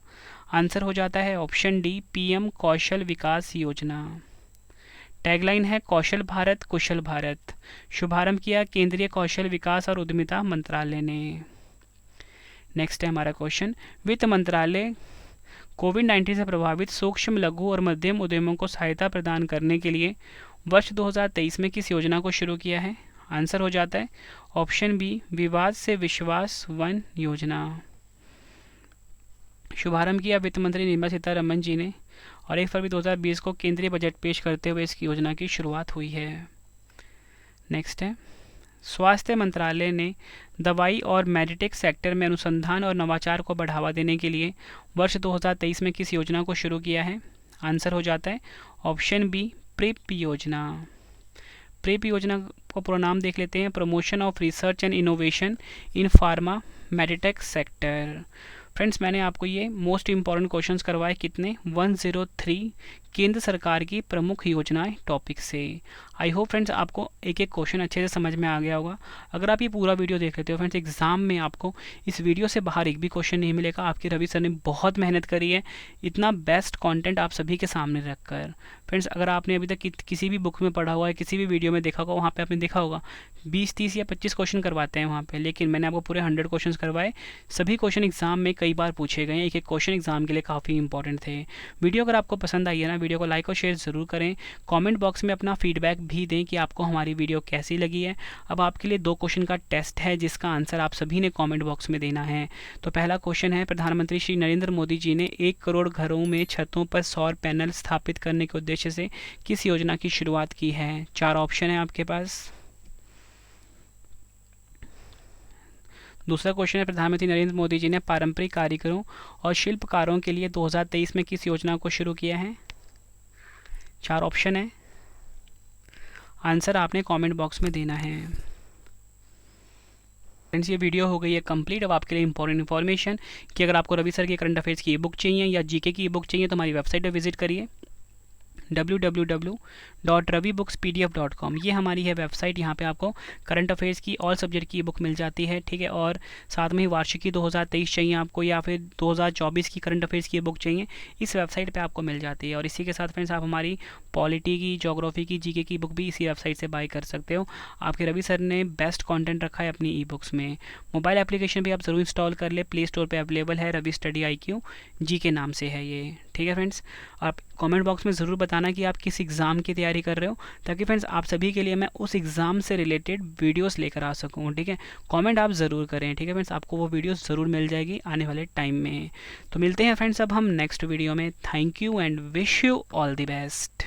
आंसर हो जाता है ऑप्शन डी, PM कौशल विकास योजना। टैगलाइन है कौशल भारत कुशल भारत। शुभारंभ किया केंद्रीय कौशल विकास और उद्यमिता मंत्रालय ने। नेक्स्ट है हमारा क्वेश्चन, वित्त मंत्रालय कोविड-19 से प्रभावित सूक्ष्म लघु और मध्यम उद्यमों को सहायता प्रदान करने के लिए वर्ष 2023 में किस योजना को शुरू किया है? आंसर हो जाता है ऑप्शन बी, विवाद से विश्वास 1 योजना। शुभारंभ किया वित्त मंत्री निर्मला सीतारमण जी ने और 1 फरवरी 2020 को केंद्रीय बजट पेश करते हुए इस योजना की शुरुआत हुई है। नेक्स्ट है, स्वास्थ्य मंत्रालय ने दवाई और मेडिटेक सेक्टर में अनुसंधान और नवाचार को बढ़ावा देने के लिए वर्ष 2023 में किस योजना को शुरू किया है? आंसर हो जाता है ऑप्शन बी, प्रेप योजना। प्रेप योजना का पूरा नाम देख लेते हैं, promotion of research and innovation in pharma Meditech sector. Friends, मैंने आपको ये मोस्ट इंपॉर्टेंट क्वेश्चंस करवाए कितने 103 केंद्र सरकार की प्रमुख योजनाएं टॉपिक से। आई होप फ्रेंड्स आपको एक एक क्वेश्चन अच्छे से समझ में आ गया होगा। अगर आप ये पूरा वीडियो देख लेते हो फ्रेंड्स, एग्जाम में आपको इस वीडियो से बाहर एक भी क्वेश्चन नहीं मिलेगा। आपके रवि सर ने बहुत मेहनत करी है इतना बेस्ट कंटेंट आप सभी के सामने रखकर। फ्रेंड्स, अगर आपने अभी तक किसी भी बुक में पढ़ा हुआ है, किसी भी वीडियो में देखा होगा, वहाँ पे आपने देखा होगा 20, 30 या 25 क्वेश्चन करवाते हैं वहाँ पे, लेकिन मैंने आपको पूरे 100 क्वेश्चन करवाए। सभी क्वेश्चन एग्जाम में कई बार पूछे गए हैं, एक एक क्वेश्चन एग्जाम के लिए काफ़ी इंपॉर्टेंट थे। वीडियो अगर आपको पसंद आई है ना, वीडियो को लाइक और शेयर ज़रूर करें। कमेंट बॉक्स में अपना फीडबैक भी दें कि आपको हमारी वीडियो कैसी लगी है। अब आपके लिए 2 क्वेश्चन का टेस्ट है जिसका आंसर आप सभी ने कमेंट बॉक्स में देना है। तो पहला क्वेश्चन है, प्रधानमंत्री श्री नरेंद्र मोदी जी ने 1 करोड़ घरों में छतों पर सौर पैनल स्थापित करने के उद्देश्य से किस योजना की शुरुआत की है? 4 ऑप्शन है आपके पास। दूसरा क्वेश्चन है, प्रधानमंत्री नरेंद्र मोदी जी ने पारंपरिक कारीगरों और शिल्पकारों के लिए 2023 में किस योजना को शुरू किया है? 4 ऑप्शन है, आंसर आपने कमेंट बॉक्स में देना है। फ्रेंड्स, ये वीडियो हो गई है कंप्लीट। अब आपके लिए इंपॉर्टेंट इन्फॉर्मेशन कि अगर आपको रवि सर के करंट अफेयर्स की ई बुक चाहिए या जीके की ई बुक चाहिए तो हमारी वेबसाइट पर विजिट करिए www.ravibooks.pdf.com। ये हमारी है वेबसाइट। यहाँ पे आपको करंट अफेयर्स की ऑल सब्जेक्ट की बुक मिल जाती है, ठीक है। और साथ में ही वार्षिकी 2023 चाहिए आपको या फिर 2024 की करंट अफेयर्स की बुक चाहिए, इस वेबसाइट पे आपको मिल जाती है। और इसी के साथ फ्रेंड्स आप हमारी पॉलिटी की, ज्योग्राफी की, जीके की बुक भी इसी वेबसाइट से बाय कर सकते हो। आपके रवि सर ने बेस्ट कॉन्टेंट रखा है अपनी ई बुक्स में। मोबाइल एप्लीकेशन भी आप ज़रूर इंस्टॉल कर ले, प्ले स्टोर पर अवेलेबल है। रवि स्टडी IQ जी के नाम से है ये, ठीक है फ्रेंड्स। आप कमेंट बॉक्स में ज़रूर बताना कि आप किस एग्ज़ाम की तैयारी कर रहे हो, ताकि फ्रेंड्स आप सभी के लिए मैं उस एग्ज़ाम से रिलेटेड वीडियोस लेकर आ सकूं, ठीक है। कमेंट आप ज़रूर करें, ठीक है फ्रेंड्स, आपको वो वीडियोस ज़रूर मिल जाएगी आने वाले टाइम में। तो मिलते हैं फ्रेंड्स अब हम नेक्स्ट वीडियो में। Thank you and wish you all the best.